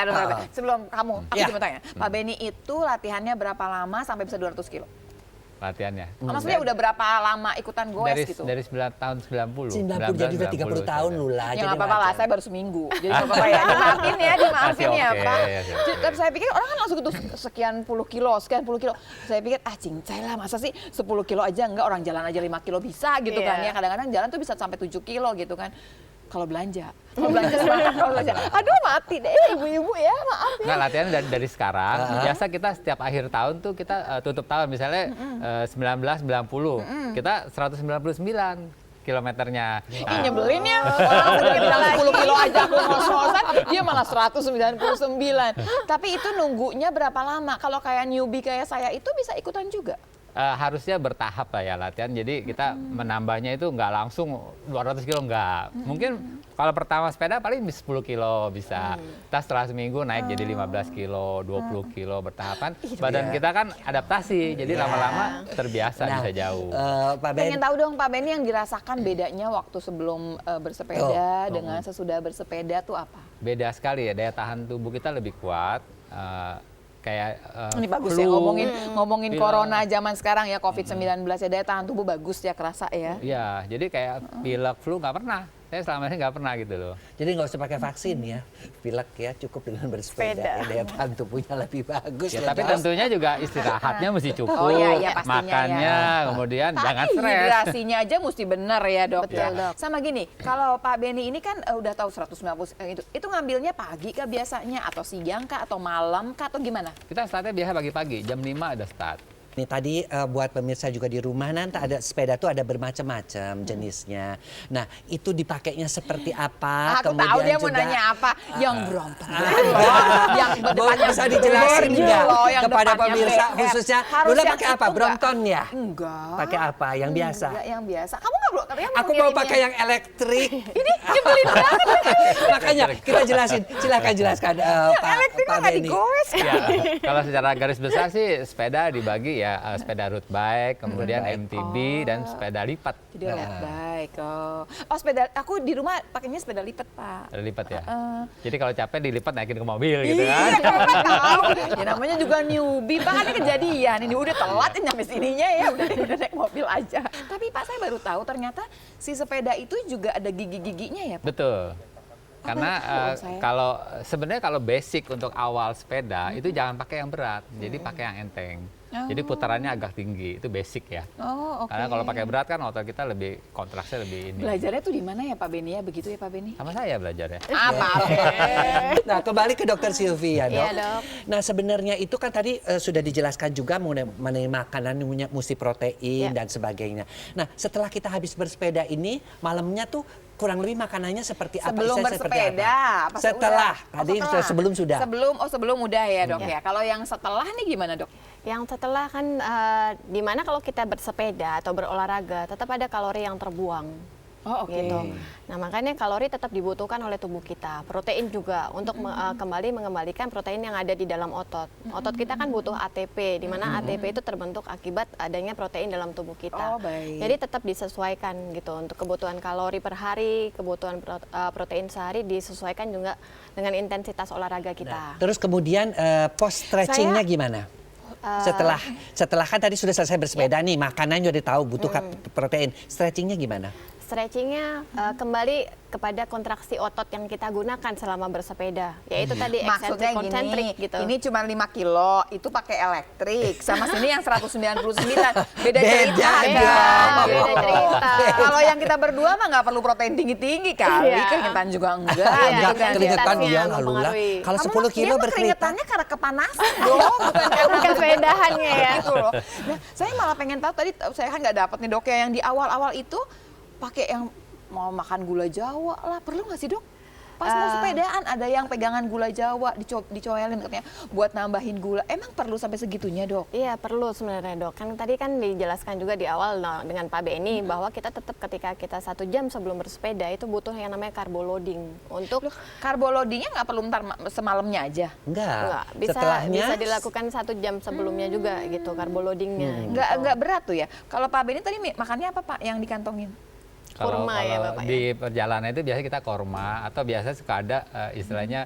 sebelum kamu, aku Ya. cuma tanya. Pak Benny itu latihannya berapa lama sampai bisa 200 kilo? Latihannya. Maksudnya udah berapa lama ikutan goes gitu? Dari tahun 90. 90 jadi udah 30 tahun Lula. Ya jadi nggak apa-apa lah, wajar. saya baru seminggu. Jadi nggak apa-apa ya, dimaafin Masih ya oke, Pak. ya, ya. Tapi saya pikir orang kan langsung itu sekian puluh kilo. Saya pikir cincai lah, masa sih 10 kilo aja enggak, orang jalan aja 5 kilo bisa gitu kan ya. Iya. Kadang-kadang jalan tuh bisa sampai 7 kilo gitu kan. Kalau belanja semangat kalau belanja. Aduh mati deh ibu-ibu ya, maaf ya. Nggak, latihan dari sekarang. Biasa kita setiap akhir tahun tuh kita tutup tahun misalnya 1990. Kita 199 kilometernya. Ih nyebelin ya, orang udah bilang 10 kilo aja aku ngos-ngosan, dia malah 199. Tapi itu nunggunya berapa lama? Kalau kayak newbie kayak saya itu bisa ikutan juga? Harusnya bertahap lah ya latihan. Jadi kita menambahnya itu nggak langsung 200 kilo nggak. Mungkin kalau pertama sepeda paling 10 kilo bisa. Kita setelah seminggu naik jadi 15 kilo, 20 kilo bertahapan. Badan kita kan adaptasi. Jadi lama-lama terbiasa Nah, bisa jauh. Pak Benny. Pengen tahu dong Pak Benny yang dirasakan bedanya waktu sebelum bersepeda dengan sesudah bersepeda tuh apa? Beda sekali ya, daya tahan tubuh kita lebih kuat. Kayak Ini bagus flu, ya ngomongin pilek. corona zaman sekarang ya COVID-19 ya, daya tahan tubuh bagus ya, kerasa ya. Iya, jadi kayak pilek flu nggak pernah. Saya selama ini nggak pernah gitu loh. Jadi nggak usah pakai vaksin ya, pilek ya, cukup dengan bersepeda. Ya, daya tahan tubuhnya lebih bagus. Ya, loh, tapi Dok. tentunya juga istirahatnya mesti cukup, Oh, iya, pastinya makannya, ya. kemudian Tapi jangan stres. hidrasinya aja mesti benar ya dok. Betul, Dok. Sama gini, kalau Pak Benny ini kan udah tahu 190 itu ngambilnya pagi kah biasanya atau siang kah atau malam kah atau gimana? Kita startnya biasa pagi-pagi, jam 5 ada start. Nih tadi buat pemirsa juga di rumah nanti ada sepeda tuh ada bermacam-macam jenisnya. Nah itu dipakainya seperti apa? Aku tahu dia mau nanya apa. Yang Brompton. Yang depannya bisa dijelasin Borgil nggak loh, yang kepada depannya pemirsa BF. khususnya? Harus Lula yang pakai itu apa? nggak? Brompton ya? Enggak. Pakai apa? Yang biasa? Enggak, yang biasa. Kamu nggak bro? Katanya Aku mau pakai yang elektrik. Ini nyebelin banget. Makanya kita jelasin. Silakan jelaskan Pak Elektrik Pak nggak Benny. digoes. Ya, kalau secara garis besar sih sepeda dibagi ya sepeda road bike, kemudian MTB dan sepeda lipat. Jadi road bike. Oh sepeda, aku di rumah pakainya sepeda lipat, Pak. Sepeda lipat ya. Jadi kalau capek dilipat naikin ke mobil gitu kan. Iya, Kakak tahu. Ya namanya juga newbie, Pak, kan ini kejadian. Ini udah telat nyampe sininya ya, udah naik mobil aja. Tapi Pak, saya baru tahu ternyata si sepeda itu juga ada gigi-giginya ya, Pak? Betul. Karena kalau sebenarnya kalau basic untuk awal sepeda itu jangan pakai yang berat, jadi pakai yang enteng. Jadi putarannya agak tinggi, itu basic ya. Oh, oke. Karena kalau pakai berat kan otot kita lebih kontraksinya lebih ini. Belajarnya tuh di mana ya Pak Beni ya? Begitu ya Pak Beni? Sama saya belajarnya. Apa? Nah, kembali ke Dokter Sylvia, Dok. Iya, Dok. Nah, sebenarnya itu kan tadi sudah dijelaskan juga mengenai makanan mesti protein dan sebagainya. Nah, setelah kita habis bersepeda ini, malamnya tuh kurang lebih makanannya seperti apa? Sebelum Isinya seperti bersepeda, apa? apa Setelah. udah? Tadi sebelum sudah. Sebelum udah ya Dok ya. Kalau yang setelah nih gimana Dok? Yang setelah kan dimana kalau kita bersepeda atau berolahraga tetap ada kalori yang terbuang. Oh oke. Gitu. Nah makanya kalori tetap dibutuhkan oleh tubuh kita. Protein juga untuk kembali mengembalikan protein yang ada di dalam otot. Otot kita kan butuh ATP, di mana ATP itu terbentuk akibat adanya protein dalam tubuh kita. Oh, baik. Jadi tetap disesuaikan gitu untuk kebutuhan kalori per hari, kebutuhan protein sehari disesuaikan juga dengan intensitas olahraga kita. Terus kemudian post stretchingnya gimana? Setelah kan tadi sudah selesai bersepeda nih, makanan juga tahu butuh protein. Stretchingnya gimana? Stretchingnya kembali kepada kontraksi otot yang kita gunakan selama bersepeda, yaitu tadi Maksudnya eccentric, concentric gini, gitu. ini cuma 5 kilo, itu pakai elektrik. Sama sini yang 199, beda cerita. Beda dong. Beda cerita. Kalau yang kita berdua mah nggak perlu protein tinggi-tinggi kali, Iya. keringetan juga enggak. Iya, gitu Enggak, kan. keringetan intensitasnya dia lalu lah. mempengaruhi. Kalau 10 kilo dia mah berkeringetan. keringetannya karena kepanasan dong, bukan karena Kesepedahannya ya. gitu loh. Nah, saya malah pengen tahu tadi saya kan nggak dapat nih Dok ya, yang di awal-awal itu pakai yang mau makan gula Jawa lah, perlu nggak sih Dok? Pas mau sepedaan ada yang pegangan gula Jawa dicoelin katanya buat nambahin gula. Emang perlu sampai segitunya Dok? Iya perlu sebenarnya Dok. Kan tadi kan dijelaskan juga di awal dengan Pak Beni bahwa kita tetap ketika kita 1 jam sebelum bersepeda itu butuh yang namanya carbo loading untuk Karbo loadingnya nggak perlu ntar semalamnya aja? Enggak. bisa dilakukan 1 jam sebelumnya juga gitu carbo loadingnya. Nggak berat tuh ya. Kalau Pak Beni tadi makannya apa Pak yang dikantongin? Kurma ya, Kalau Bapak, di perjalanan itu biasanya kita korma atau biasa suka ada istilahnya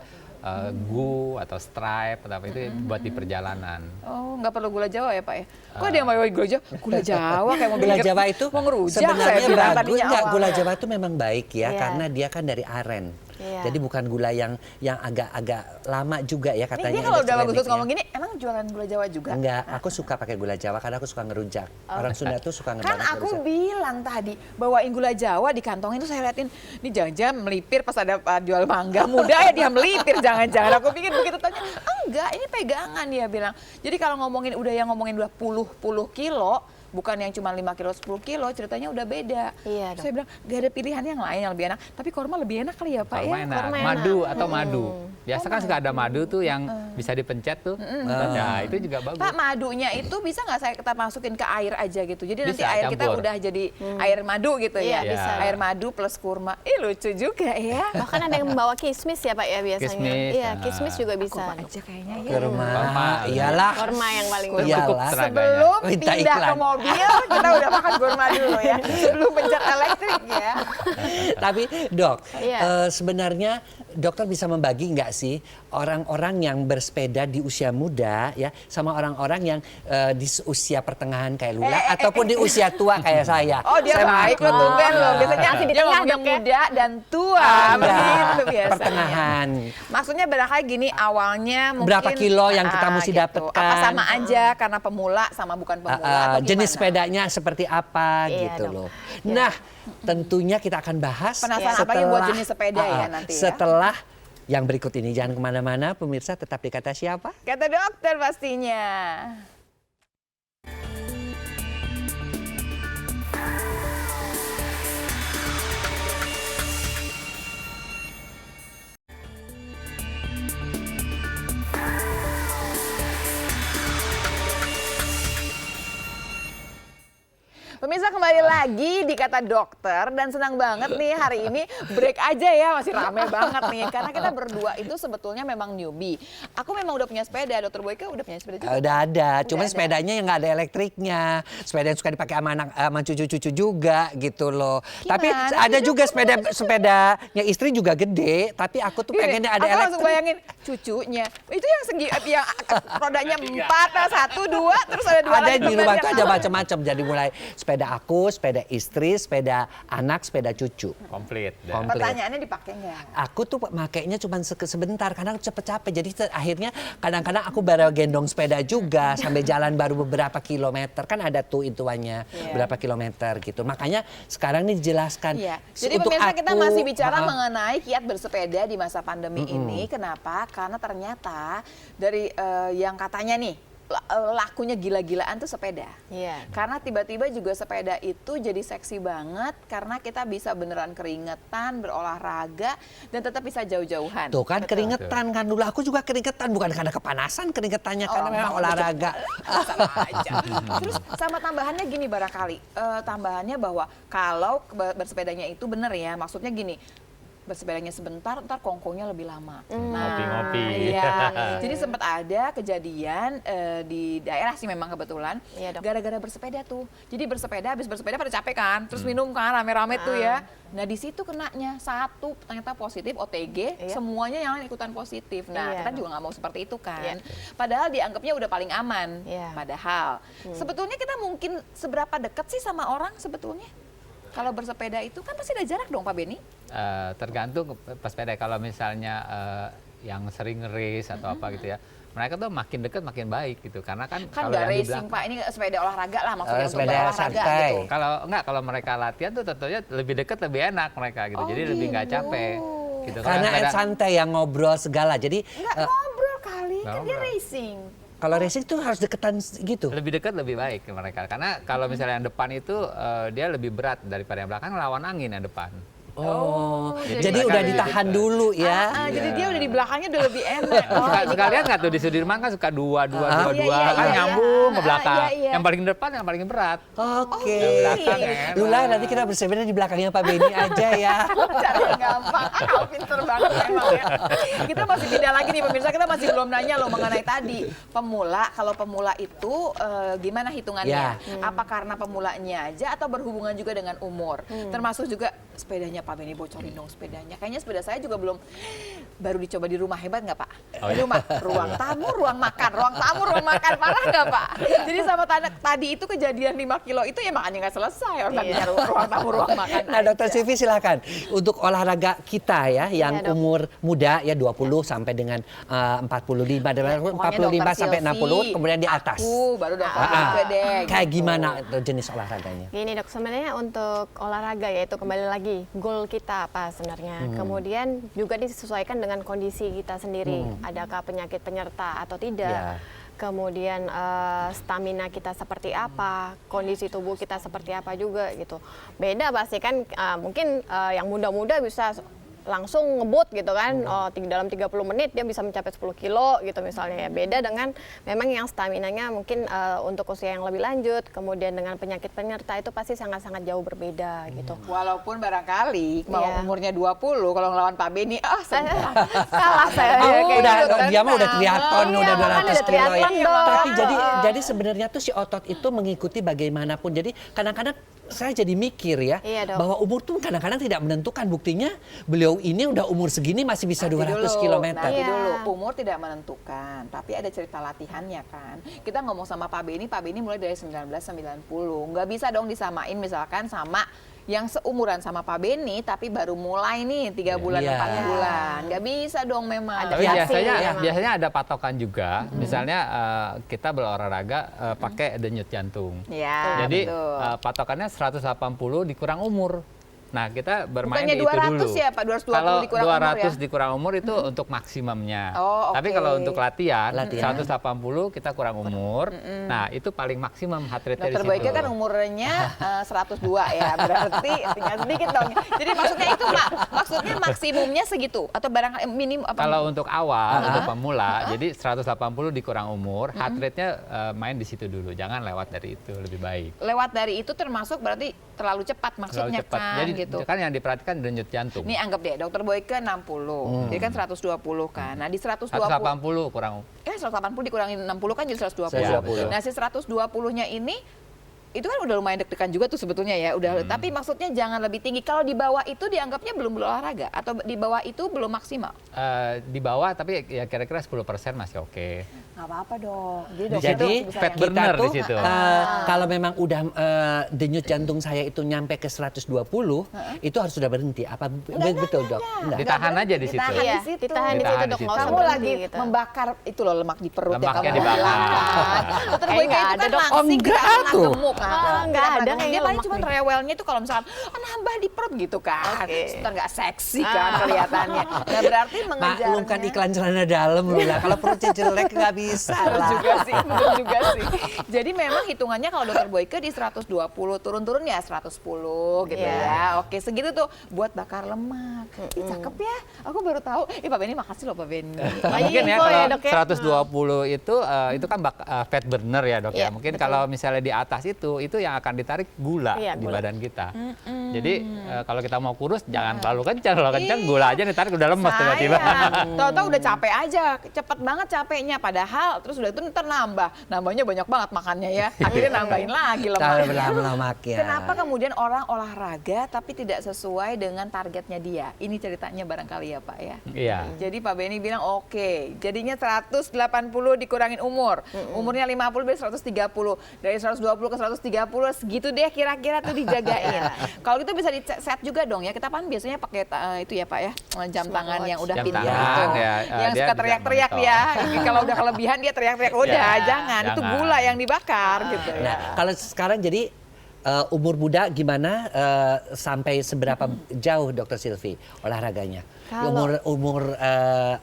gu atau stripe atau apa itu buat di perjalanan. Oh, nggak perlu gula Jawa ya Pak ya? Kok ada yang mau gula Jawa? Gula Jawa kayak mau Gula bikin- Jawa itu mau ngerujak sebenarnya saya bilang bagus. tadinya Enggak, gula awalnya. Jawa itu memang baik ya, Iya. karena dia kan dari aren. Iya. Jadi bukan gula yang agak-agak lama juga ya Nih katanya. dia kalau ada udah bagus selediknya. ngomong gini, emang jualan gula Jawa juga? Enggak, aku suka pakai gula Jawa karena aku suka ngerujak. Orang Sunda tuh suka Kan ngerujak. aku bilang tadi, bawain gula Jawa dikantongin tuh saya liatin, ini jangan-jangan melipir pas ada jual mangga muda ya dia melipir, jangan-jangan. Aku pikir begitu tanya, enggak ini pegangan dia bilang. Jadi kalau ngomongin udah puluh kilo, bukan yang cuma 5 kilo, 10 kilo, ceritanya udah beda. Iya, Dok. Saya bilang, gak ada pilihan yang lain yang lebih enak. Tapi korma lebih enak kali ya Pak Korma ya? enak, korma enak. madu atau madu. Biasa kan suka ada madu tuh yang bisa dipencet tuh. Nah, itu juga bagus. Pak, madunya itu bisa nggak kita masukin ke air aja gitu? Jadi nanti Bisa, air kita campur. udah jadi air madu gitu Iya, ya? bisa. Air madu plus kurma. Ih lucu juga ya. Bahkan ada yang membawa kismis ya Pak ya biasanya. Kismis, Iya, nah. kismis juga bisa. Kurma aja kayaknya ya. Kurma, Korma. iyalah. Korma yang paling Iyalah. Cukup teraganya. Sebelum Minta pindah iklan. ke mobil, kita udah makan kurma dulu ya. Sebelum pencet elektrik ya. Tapi dok, Iya. sebenarnya dokter bisa membagi nggak sih orang-orang yang bersepeda di usia muda ya sama orang-orang yang di usia pertengahan kayak Lula ataupun di usia tua kayak saya. Oh dia Saya baik lo mengaku. tumben lo. Biasanya Masih di dia tengah, ngomongnya Dok, ya? muda dan tua. Enggak, Begitu biasanya. pertengahan. Maksudnya barangkali gini awalnya mungkin Berapa kilo yang kita mesti gitu. dapatkan? Apa sama aja karena pemula sama bukan pemula atau Jenis gimana? sepedanya seperti apa Iya, gitu Dok. loh. Nah, tentunya kita akan bahas Penasaran apa yang buat jenis sepeda ya nanti ya? Setelah yang berikut ini, jangan kemana-mana, pemirsa tetap di Kata Siapa. Kata dokter pastinya. Pemirsa kembali kembali lagi di Kata Dokter dan senang banget nih hari ini break aja ya, masih rame banget nih karena kita berdua itu sebetulnya memang newbie. Aku memang udah punya sepeda, Dokter Boyke udah punya sepeda juga. Udah ada, cuman ada. sepedanya yang nggak ada elektriknya. Sepeda yang suka dipakai sama anak sama cucu-cucu juga gitu loh. Tapi Gimana ada sih, juga sepedanya istri juga gede, tapi aku tuh pengennya ada Aku langsung elektrik. bayangin cucunya. Itu yang segi yang rodanya 4, 1, 2 terus ada 2 Ada lagi. di rumah tuh ada macam-macam. Jadi mulai sepeda aku, sepeda istri, sepeda anak, sepeda cucu. Komplit. Komplit. Pertanyaannya dipakai nggak? Aku tuh makainya cuma sebentar karena cepet-capek. Jadi akhirnya kadang-kadang aku baru gendong sepeda juga sampai jalan baru beberapa kilometer. Kan ada tuh ituannya berapa kilometer gitu. Makanya sekarang nih dijelaskan. Iya. Jadi Untuk pemirsa kita aku, masih bicara ha-ha. mengenai kiat bersepeda di masa pandemi ini. Kenapa? Karena ternyata dari yang katanya nih lakunya gila-gilaan tuh sepeda. Iya. Karena tiba-tiba juga sepeda itu jadi seksi banget karena kita bisa beneran keringetan, berolahraga dan tetap bisa jauh-jauhan. Tuh kan keringetan kan dulu aku juga keringetan bukan karena kepanasan keringetannya karena memang olahraga. Salah aja. Terus sama tambahannya gini barangkali, tambahannya bahwa kalau bersepedanya itu bener ya, maksudnya gini, bersepedanya sebentar, ntar kongkonya lebih lama. Ngopi-ngopi. Iya. Jadi sempat ada kejadian di daerah sih memang kebetulan, Iya, Dok. gara-gara bersepeda tuh. Jadi bersepeda, habis bersepeda pada capek kan, terus minum kan rame-rame tuh ya. Nah di situ kenanya satu ternyata positif OTG, Iya. semuanya yang lain ikutan positif. Nah Iya, kita Dok. juga nggak mau seperti itu kan. Iya. Padahal dianggapnya udah paling aman. Iya. Padahal sebetulnya kita mungkin seberapa dekat sih sama orang sebetulnya? Kalau bersepeda itu kan pasti ada jarak dong Pak Beni? Tergantung pesepeda. Kalau misalnya yang sering race atau apa gitu ya, mereka tuh makin dekat makin baik gitu. Karena kan Kan kalau nggak yang di racing belakang, Pak, ini sepeda olahraga lah maksudnya untuk Sepeda berolahraga santai. gitu. kalau mereka latihan tuh tentunya lebih dekat lebih enak mereka gitu. Oh, Jadi lebih nggak gitu. capek gitu. Karena Kalau santai yang ngobrol segala. Jadi Nggak ngobrol kali, kan dia ngobrol. racing. kalau racing tuh harus deketan gitu. lebih dekat lebih baik ke mereka. Karena kalau misalnya yang depan itu dia lebih berat daripada yang belakang, lawan angin yang depan. Oh, Jadi jadi mereka udah lebih ditahan dekat. dulu ya. Jadi dia udah di belakangnya udah lebih enak. Suka lihat nggak tuh di Sudirman kan suka dua Iya, iya, kan iya, nyambung iya. ke belakang. Iya, iya. Yang paling depan yang paling berat. Oke. Yang belakang enak. Lula nanti kita bersepeda di belakangnya Pak Beni aja ya. Cara yang gampang. Kau pinter banget memang ya. Kita masih beda lagi nih pemirsa, kita masih belum nanya loh mengenai tadi. Pemula, kalau pemula itu gimana hitungannya? Ya. Apa karena pemulanya aja atau berhubungan juga dengan umur? Termasuk juga sepedanya Pak Beni, bocorin dong sepedanya. Kayaknya sepeda saya juga belum, baru dicoba di rumah, hebat nggak Pak? Oh, Di rumah, ruang tamu, ruang makan, parah nggak Pak? Jadi sama tadi itu kejadian 5 kilo itu ya makanya nggak selesai. Orang tadinya ruang tamu, ruang makan. Nah, Dokter Sivi silakan untuk olahraga kita ya yang Dok. umur muda ya 20 sampai dengan 45 dan Pokoknya 45 Dokter sampai Silvi, 60 kemudian di atas. Aku baru Dokter Ah, Boyke deh. Kayak gitu. gimana jenis olahraganya? Gini Dok, sebenarnya untuk olahraga yaitu kembali lagi goal kita apa sebenarnya. Kemudian juga disesuaikan dengan kondisi kita sendiri. Adakah penyakit penyerta atau tidak? Ya. Kemudian stamina kita seperti apa, kondisi tubuh kita seperti apa juga gitu. Beda pasti kan mungkin yang muda-muda bisa langsung ngebut gitu kan, dalam 30 menit dia bisa mencapai 10 kilo gitu misalnya ya. Beda dengan memang yang staminanya mungkin untuk usia yang lebih lanjut, kemudian dengan penyakit penyerta itu pasti sangat-sangat jauh berbeda gitu. Walaupun barangkali mau Iya. umurnya 20 kalau ngelawan Pak Beni, Kalah saya. Oh, kayak udah gitu kan. dia mah udah triathlon, Iya, udah makanya 200 udah kilo ya. triathlon dong. Tapi jadi sebenarnya tuh si otot itu mengikuti bagaimanapun. Jadi kadang-kadang saya jadi mikir ya Iya, Dok. bahwa umur tuh kadang-kadang tidak menentukan. Buktinya beliau ini udah umur segini masih bisa 200 Nanti km. Iya. dulu, umur tidak menentukan, tapi ada cerita latihannya kan. Kita ngomong sama Pak Beni mulai dari 1990. Nggak bisa dong disamain misalkan sama yang seumuran sama Pak Beni, tapi baru mulai nih 3 bulan, Iya. 4 bulan. Nggak bisa dong memang. Ada Tapi Adaptasi biasanya memang. ada patokan juga. Misalnya kita berolahraga pakai denyut jantung. Ya, Jadi betul. patokannya 180 dikurang umur. Nah, kita bermain Bukannya di itu 200 dulu. ya, Pak? 220 kalau dikurang umur 200 ya? dikurang umur itu untuk maksimumnya. Oh, Tapi oke. kalau untuk latihan, Latihan. 180 kita kurang umur. Nah, itu paling maksimum heart rate-nya di Dokter situ. Boyke kan umurnya 102 ya, berarti tinggal sedikit dong. Jadi maksudnya itu Pak, maksudnya maksimumnya segitu atau barang minim apa? Kalau untuk awal, untuk pemula, jadi 180 dikurang umur, heart rate-nya main di situ dulu. Jangan lewat dari itu, lebih baik. Lewat dari itu termasuk berarti terlalu cepat maksudnya Terlalu cepat. kan Jadi gitu. kan yang diperhatikan denyut jantung. Ini anggap deh, Dokter Boyke 60, jadi kan 120 kan. Nah di 120, 180 kurang 180 dikurangin 60 kan jadi 120. 120. Nah si 120-nya ini itu kan udah lumayan deg-degan juga tuh sebetulnya ya. Udah, tapi maksudnya jangan lebih tinggi. Kalau di bawah itu dianggapnya belum berolahraga atau di bawah itu belum maksimal. di bawah, tapi ya kira-kira 10% masih oke. Nggak apa-apa dong. Jadi, Jadi fat kita burner di tuh situ. kalau memang udah denyut jantung saya itu nyampe ke 120, itu harus sudah berhenti. Apa betul dok? Enggak. Ditahan aja di situ. Ditahan Iya, di situ. ditahan di Ditahan situ di dok, situ. nggak usah Kamu berhenti lagi gitu. membakar itu loh lemak di perut Lemaknya ya kamu dibakar. bilang kan. Dokter Boyke nggak itu ada, kan Dok. langsing Oh, tidak enggak pernah tuh. gemuk kan. Oh, Tidak nggak pernah ada gemuk. kayaknya Dia paling lemak cuma nih. rewelnya itu kalau misalkan nambah di perut gitu kan. Oke. Ntar nggak seksi kan kelihatannya. Nah berarti mengejarnya. Maklumkan iklan celana dalam lu lah. Kalau perutnya jelek nggak bisa Betul lah. juga sih, betul juga sih. Jadi memang hitungannya kalau Dokter Boyke di 120, turun-turun ya 110 gitu Iya. ya. Oke, segitu tuh buat bakar lemak. Ih, cakep ya. Aku baru tahu. Pak Benny makasih loh Pak Benny. Mungkin ya info ya, kalau Dok, ya. 120 itu kan fat burner ya dok ya. Iya, Mungkin betul. kalau misalnya di atas itu yang akan ditarik gula Iya, di gula. badan kita. Jadi kalau kita mau kurus jangan terlalu kencang. Kalau kencang gula aja ditarik udah lemes tiba-tiba. Tahu-tahu udah capek aja, cepet banget capeknya. Padahal terus udah itu ntar nambahnya banyak banget makannya ya. Akhirnya nambahin lagi Kalau lemak. lemaknya. Kenapa kemudian orang olahraga tapi tidak sesuai dengan targetnya dia? Ini ceritanya barangkali ya Pak ya. Iya. Jadi Pak Benny bilang oke, jadinya 180 dikurangin umur. Umurnya 50 berarti 130. Dari 120 ke 130 segitu deh kira-kira tuh dijagain. Kalau gitu bisa di-set juga dong ya. Kita kan biasanya pakai itu ya Pak ya, jam tangan yang udah Jam pintar tangan, gitu. ya, Yang dia suka bisa teriak-teriak monitor. ya. Kalau udah kelebihan dia teriak-teriak. Udah jangan, itu jangan. gula yang dibakar gitu ya. Nah, kalau sekarang jadi umur muda gimana sampai seberapa jauh Dokter Silvi olahraganya? Kalau- Umur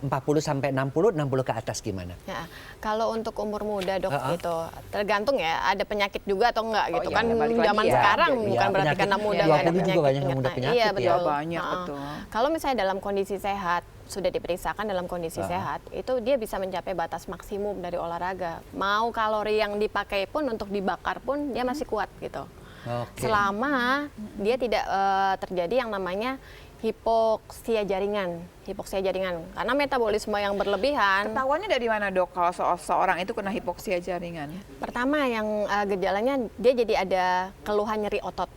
40 sampai 60, 60 ke atas gimana? Ya, kalau untuk umur muda dok Ha-ha. itu tergantung ya ada penyakit juga atau enggak gitu iya, kan balik lagi zaman ya. sekarang Iya, bukan berarti penyakit karena muda 20 nggak ada juga penyakit. banyak yang muda penyakit Iya ya. betul. Banyak, Ha-ha. betul. Kalau misalnya dalam kondisi sehat sudah diperiksakan dalam kondisi sehat itu dia bisa mencapai batas maksimum dari olahraga. Mau kalori yang dipakai pun untuk dibakar pun dia masih kuat gitu. Oke. Selama dia tidak terjadi yang namanya hipoksia jaringan. Hipoksia jaringan karena metabolisme yang berlebihan. Ketahuannya dari mana dok kalau seorang itu kena hipoksia jaringan? Pertama yang gejalanya dia jadi ada keluhan nyeri otot.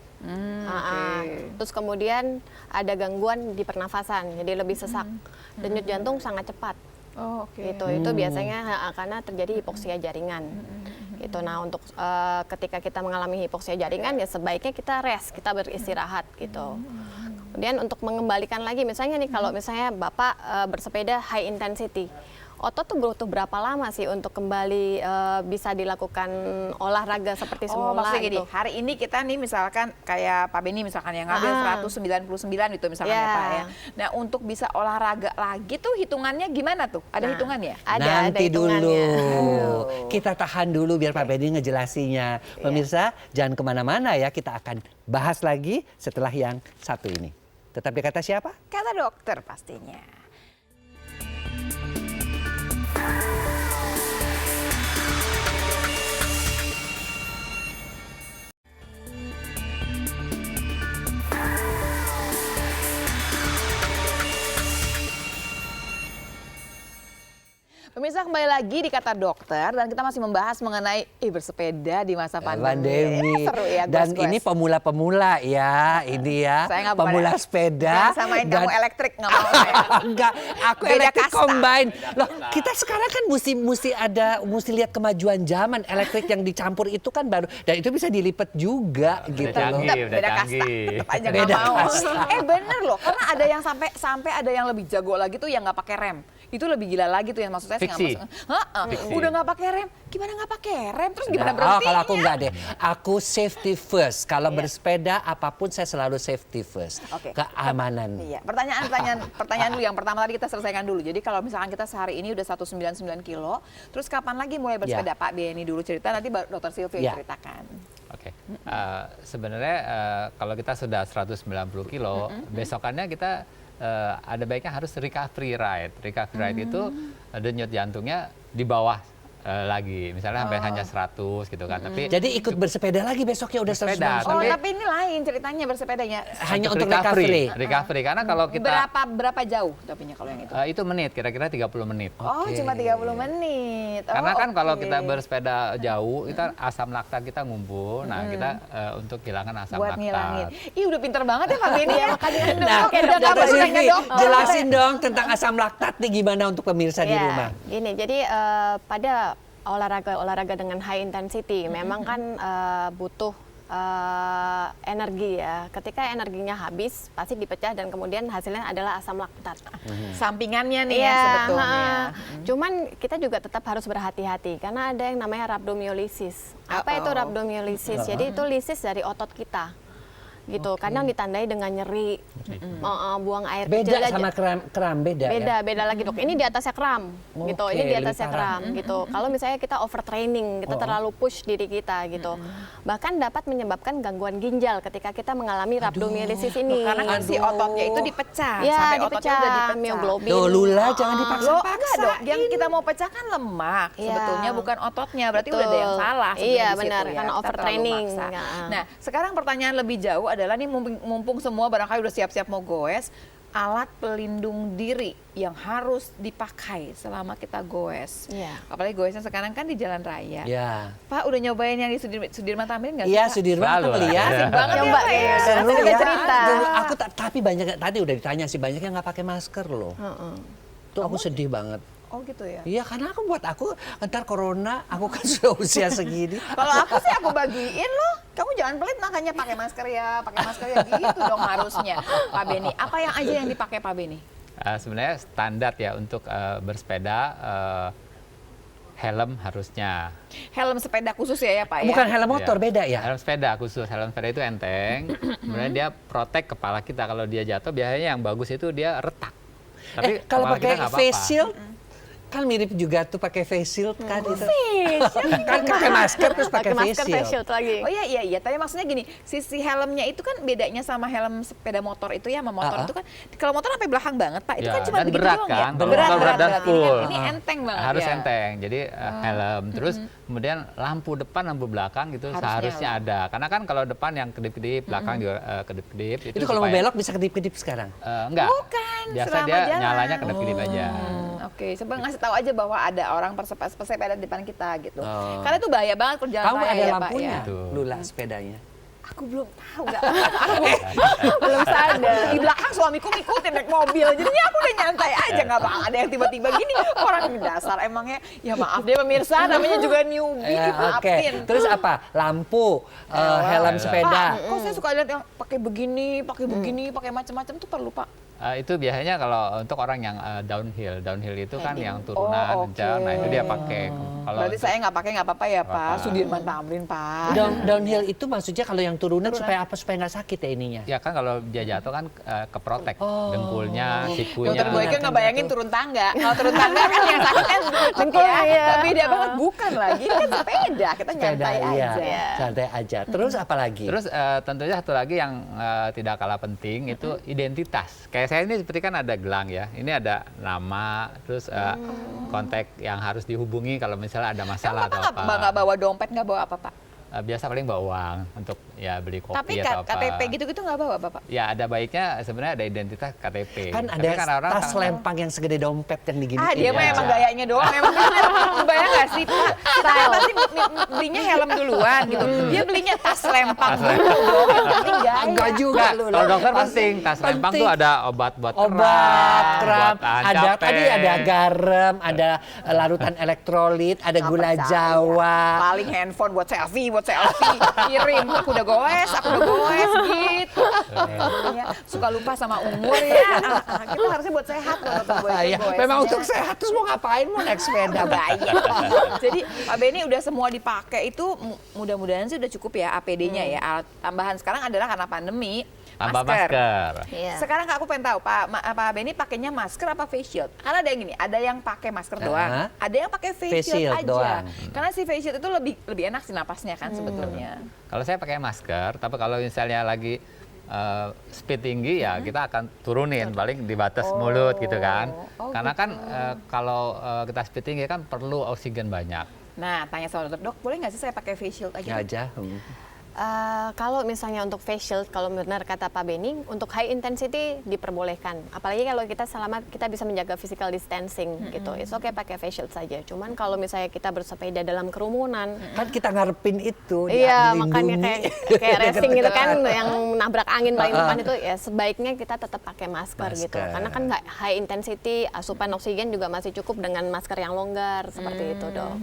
Terus kemudian ada gangguan di pernafasan, jadi lebih sesak. Denyut jantung sangat cepat. Oh, oke. Itu biasanya karena terjadi hipoksia jaringan. Gitu. Nah, untuk ketika kita mengalami hipoksia jaringan ya sebaiknya kita rest, kita beristirahat gitu. Kemudian untuk mengembalikan lagi misalnya nih kalau misalnya Bapak bersepeda high intensity. Otot tuh butuh berapa lama sih untuk kembali bisa dilakukan olahraga seperti Oh, semula maksudnya gini, gitu? hari ini kita nih misalkan kayak Pak Benny misalkan yang ngambil 199 itu misalkan ya Iya. Pak ya. Nah, untuk bisa olahraga lagi tuh hitungannya gimana tuh? Ada hitungannya? Ada Nanti dulu. hitungannya. Kita tahan dulu biar Pak Benny ngejelasinnya. Pemirsa, jangan kemana-mana ya. Kita akan bahas lagi setelah yang satu ini. Tetap di Kata Siapa? Kata dokter pastinya. Pemirsa kembali lagi di Kata Dokter dan kita masih membahas mengenai bersepeda di masa pandemi. Seru ya, Dan gos-gos. ini pemula-pemula ya, ini ya. Saya nggak Pemula boleh. sepeda. Jangan samain dan- kamu elektrik, nggak mau saya. Enggak, aku Beda elektrik kasta. combine. Loh, kita sekarang kan mesti lihat kemajuan zaman. Elektrik yang dicampur itu kan baru, dan itu bisa dilipat juga gitu loh. canggih. Tetap udah beda kasta, canggih. tetap aja Beda nggak mau. kasta. Bener loh, karena ada yang sampai ada yang lebih jago lagi tuh yang nggak pakai rem. Itu lebih gila lagi tuh yang maksud saya sih nggak Fiksi. masuk. Heeh, Fiksi. udah nggak pakai rem, gimana nggak pakai rem? Terus gimana Oh, berhentinya? kalau aku enggak deh. Aku safety first. Kalau bersepeda apapun saya selalu safety first. Oke. Keamanan. Iya, pertanyaan dulu yang pertama tadi kita selesaikan dulu. Jadi kalau misalkan kita sehari ini udah 199 kilo, terus kapan lagi mulai bersepeda? Pak Benny dulu cerita, nanti Dr. Sylvia Ya. ceritakan. Oke, sebenarnya kalau kita sudah 190 kilo, besokannya kita ada baiknya harus recovery ride. Recovery ride itu denyut jantungnya di bawah lagi, misalnya sampai hanya 100 gitu kan. Tapi Jadi ikut bersepeda lagi besoknya udah Bersepeda, 190. Oh, Tapi- tapi ini lain ceritanya bersepedanya. Hanya untuk recovery. Recovery, karena kalau kita Berapa jauh tapinya kalau yang itu? itu menit, kira-kira 30 menit. Oh, Oke. cuma 30 menit. Oh, Karena kan kalau oke. kita bersepeda jauh, kita asam laktat kita ngumpul. Nah, kita untuk hilangkan asam buat laktat. ngilangin. Ih, udah pinter banget ya Pak Benny ya. Makanya Nah, oke, udah nggak Dr. boleh tanya Sylvie, dokter. jelasin dong tentang asam laktat nih gimana untuk pemirsa di Ya, rumah. gini, jadi pada olahraga dengan high intensity memang kan butuh energi ya. Ketika energinya habis pasti dipecah dan kemudian hasilnya adalah asam laktat. Sampingannya nih ya Iya, sebetulnya. Cuman kita juga tetap harus berhati-hati karena ada yang namanya rhabdomyolysis. Apa itu rhabdomyolysis? Jadi itu lisis dari otot kita. Gitu. Kadang ditandai dengan nyeri, buang air Beda kecil aja. sama kram beda ya? Beda lagi dok. Ini di atasnya kram, gitu. Ini Oke, di lebih atasnya parah. kram, gitu. Kalau misalnya kita overtraining, kita terlalu push diri kita, gitu. Bahkan dapat menyebabkan gangguan ginjal ketika kita mengalami rhabdomyolysis ini. Karena kan si ototnya itu dipecah. Ya, sampai ototnya udah dipecah, dipecah. mioglobin. Tuh, Lula jangan Loh, dipaksa-paksa. enggak dong. Yang kita mau pecah kan lemak. Iya. Sebetulnya bukan ototnya. Berarti Betul. udah ada yang salah sebenarnya Iya, di situ benar. ya. Karena Kita overtraining. terlalu maksa. Ya. Nah, sekarang pertanyaan lebih jauh adalah nih mumpung semua barangkali udah siap-siap mau goes, alat pelindung diri yang harus dipakai selama kita goes. Iya. Apalagi goesnya sekarang kan di jalan raya. Ya. Pak udah nyobain yang di Sudirman Tamrin nggak sih? Iya, Pak? Sudirman Selalu aku lah. lihat. Asik banget ya, Coba Pak, ya. ya. Seru Nanti kita ya. cerita. Aku tapi banyak tadi udah ditanya sih banyak yang nggak pakai masker loh. Tuh aku sedih banget. Oh gitu ya. Iya karena aku ntar corona aku kan sudah usia segini. Kalau aku sih aku bagiin loh. Kamu jangan pelit makanya pakai masker ya gitu dong harusnya. Pak Benny, apa yang aja yang dipakai Pak Benny? Sebenarnya standar ya untuk bersepeda, helm harusnya. Helm sepeda khusus ya Pak ya? Bukan helm motor Iya. beda ya? Helm sepeda khusus, helm sepeda itu enteng. Kemudian dia protect kepala kita. Kalau dia jatuh biasanya yang bagus itu dia retak. Tapi Kalau kepala kita pakai nggak apa-apa. face shield kan mirip juga tuh pakai face shield kan itu. Kan pakai masker terus pakai face masker face shield. shield lagi. Oh iya, tapi maksudnya gini, sisi helmnya itu kan bedanya sama helm sepeda motor itu ya, sama motor itu kan, kalau motor sampai belakang banget Pak, itu Ya, kan cuma dan begitu berat doang kan? ya? Kalau berat dan full. Ini enteng banget Harus ya? enteng. Jadi helm, terus kemudian lampu depan, lampu belakang gitu Harusnya seharusnya ada. Karena kan kalau depan yang kedip-kedip, belakang juga kedip-kedip. Itu kalau mau supaya- belok bisa kedip-kedip sekarang. Enggak. Bukan, Biasa selama dia jalan. nyalanya kedip-kedip aja. Oke, coba ngasih tahu aja bahwa ada orang pesepeda di depan kita gitu. Oh. Karena itu bahaya banget kalau jalan Kamu raya ada ya Pak lampunya, ya. Betul. Lula sepedanya. Aku belum tahu nggak. Belum sadar. Di belakang suamiku ngikutin naik mobil, jadinya aku udah nyantai aja nggak bakal ada yang tiba-tiba gini. Orang dasar emangnya, ya maaf deh pemirsa, namanya juga newbie, Ya, oke. dimaafin. Terus apa? Lampu, helm sepeda. Pak, kok saya suka lihat yang pakai begini, pakai macam-macam tuh perlu Pak. Itu biasanya kalau untuk orang yang downhill. Downhill itu kan yang turunan, Oh, oke. kencang. Nah itu dia pakai. Kalau Berarti saya nggak pakai nggak apa-apa ya Pak. Apa-apa. Sudirman Tamrin Pak. Downhill itu maksudnya kalau yang turunan supaya apa? Supaya nggak sakit ya ininya. ya kan kalau dia jatuh kan keprotek dengkulnya, sikunya. Dokter Boyke nggak bayangin turun tangga. Kalau turun tangga kan yang sakit kan dengkul ya. iya. Beda banget, bukan lagi. Ini kan sepeda, kita Sepeda, nyantai iya. aja. Santai aja. Terus apa lagi? Terus tentunya satu lagi yang tidak kalah penting itu identitas. Kayak saya ini seperti kan ada gelang ya. Ini ada nama, terus kontak yang harus dihubungi kalau misalnya ada masalah Bapak atau apa. nggak bawa dompet, nggak bawa apa Pak? Biasa paling bawa uang untuk ya beli kopi Tapi atau apa. KTP gitu-gitu nggak bawa Bapak? Ya ada baiknya sebenarnya ada identitas KTP. Kan Tapi ada orang tas lempang yang segede dompet yang digini. Dia mah emang gayanya doang. Emang bener. Kebayang nggak sih Pak? Kita kan pasti belinya helm duluan gitu. Dia belinya tas lempang dulu dong. Yang penting gaya. Enggak juga Enggak, lu. kalau dokter penting. Tas lempang Penting. tuh ada obat buat Obat, kram, buat tahan ada capek. tadi ada garam, ada larutan elektrolit, ada Nggak gula percaya. Jawa. Paling handphone buat selfie, kirim. Udah aku udah goes gitu. Ya, suka lupa sama umur ya. Kita harusnya buat sehat loh nonton Iya, memang untuk sehat terus mau ngapain, mau naik sepeda Bayar. Jadi Pak Benny udah semua dipakai itu mudah-mudahan sih udah cukup ya APD-nya ya. Alat tambahan sekarang adalah karena pandemi. Tanpa masker. Iya. Sekarang aku pengen tahu Pak Benny pakainya masker apa face shield? Karena ada yang gini, ada yang pakai masker doang, ada yang pakai face shield aja. doang. Karena si face shield itu lebih enak sih napasnya kan sebetulnya. Kalau saya pakai masker, tapi kalau misalnya lagi speed tinggi ya kita akan turunin paling di batas mulut gitu kan. Karena gitu. kan kalau kita speed tinggi kan perlu oksigen banyak. Nah, tanya sama dokter, dok boleh nggak sih saya pakai face shield aja? Kalau misalnya untuk face shield, kalau benar kata Pak Benny, untuk high intensity diperbolehkan. Apalagi kalau kita selama kita bisa menjaga physical distancing gitu. It's okay pakai face shield saja. Cuman kalau misalnya kita bersepeda dalam kerumunan, Kan kita ngarepin itu. iya, dilindungi. makanya kayak racing gitu kan, yang nabrak angin paling depan itu ya sebaiknya kita tetap pakai masker gitu. Karena kan nggak high intensity, asupan oksigen juga masih cukup dengan masker yang longgar seperti itu, Dok.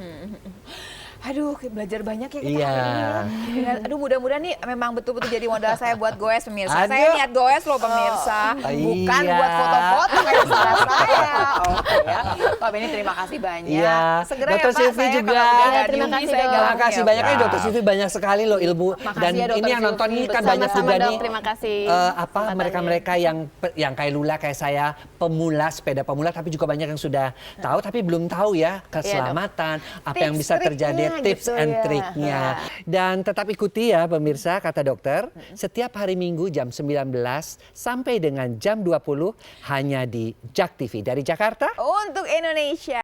Aduh, belajar banyak ya kita Iya. hari ini. Ya. Aduh, mudah-mudahan nih memang betul-betul jadi modal saya buat goes pemirsa. Aduh. Saya niat goes loh pemirsa, bukan Iya. buat foto-foto kayak salah saya. Oke ya. Pak Benny terima kasih banyak. Iya. Segera Dr. ya Pak, Silvi saya juga. kalau udah Iya, ada terima newbie, kasih, saya Dok. Terima gabung kasih ya, banyak nih Pak. Dr. Silvi, banyak sekali loh ilmu. Makasih Dan ya, Dr. ini yang nonton Silvi. ini kan banyak Sama-sama, juga Dok. nih. Terima kasih kesempatannya. Mereka-mereka yang kayak Lula kayak saya pemula sepeda pemula tapi juga banyak yang sudah tahu tapi belum tahu ya keselamatan apa yang bisa terjadi, Tips-triknya tips gitu and ya. triknya. Dan tetap ikuti ya pemirsa kata dokter setiap hari Minggu jam 19 sampai dengan jam 20 hanya di JAK TV dari Jakarta. Untuk Indonesia.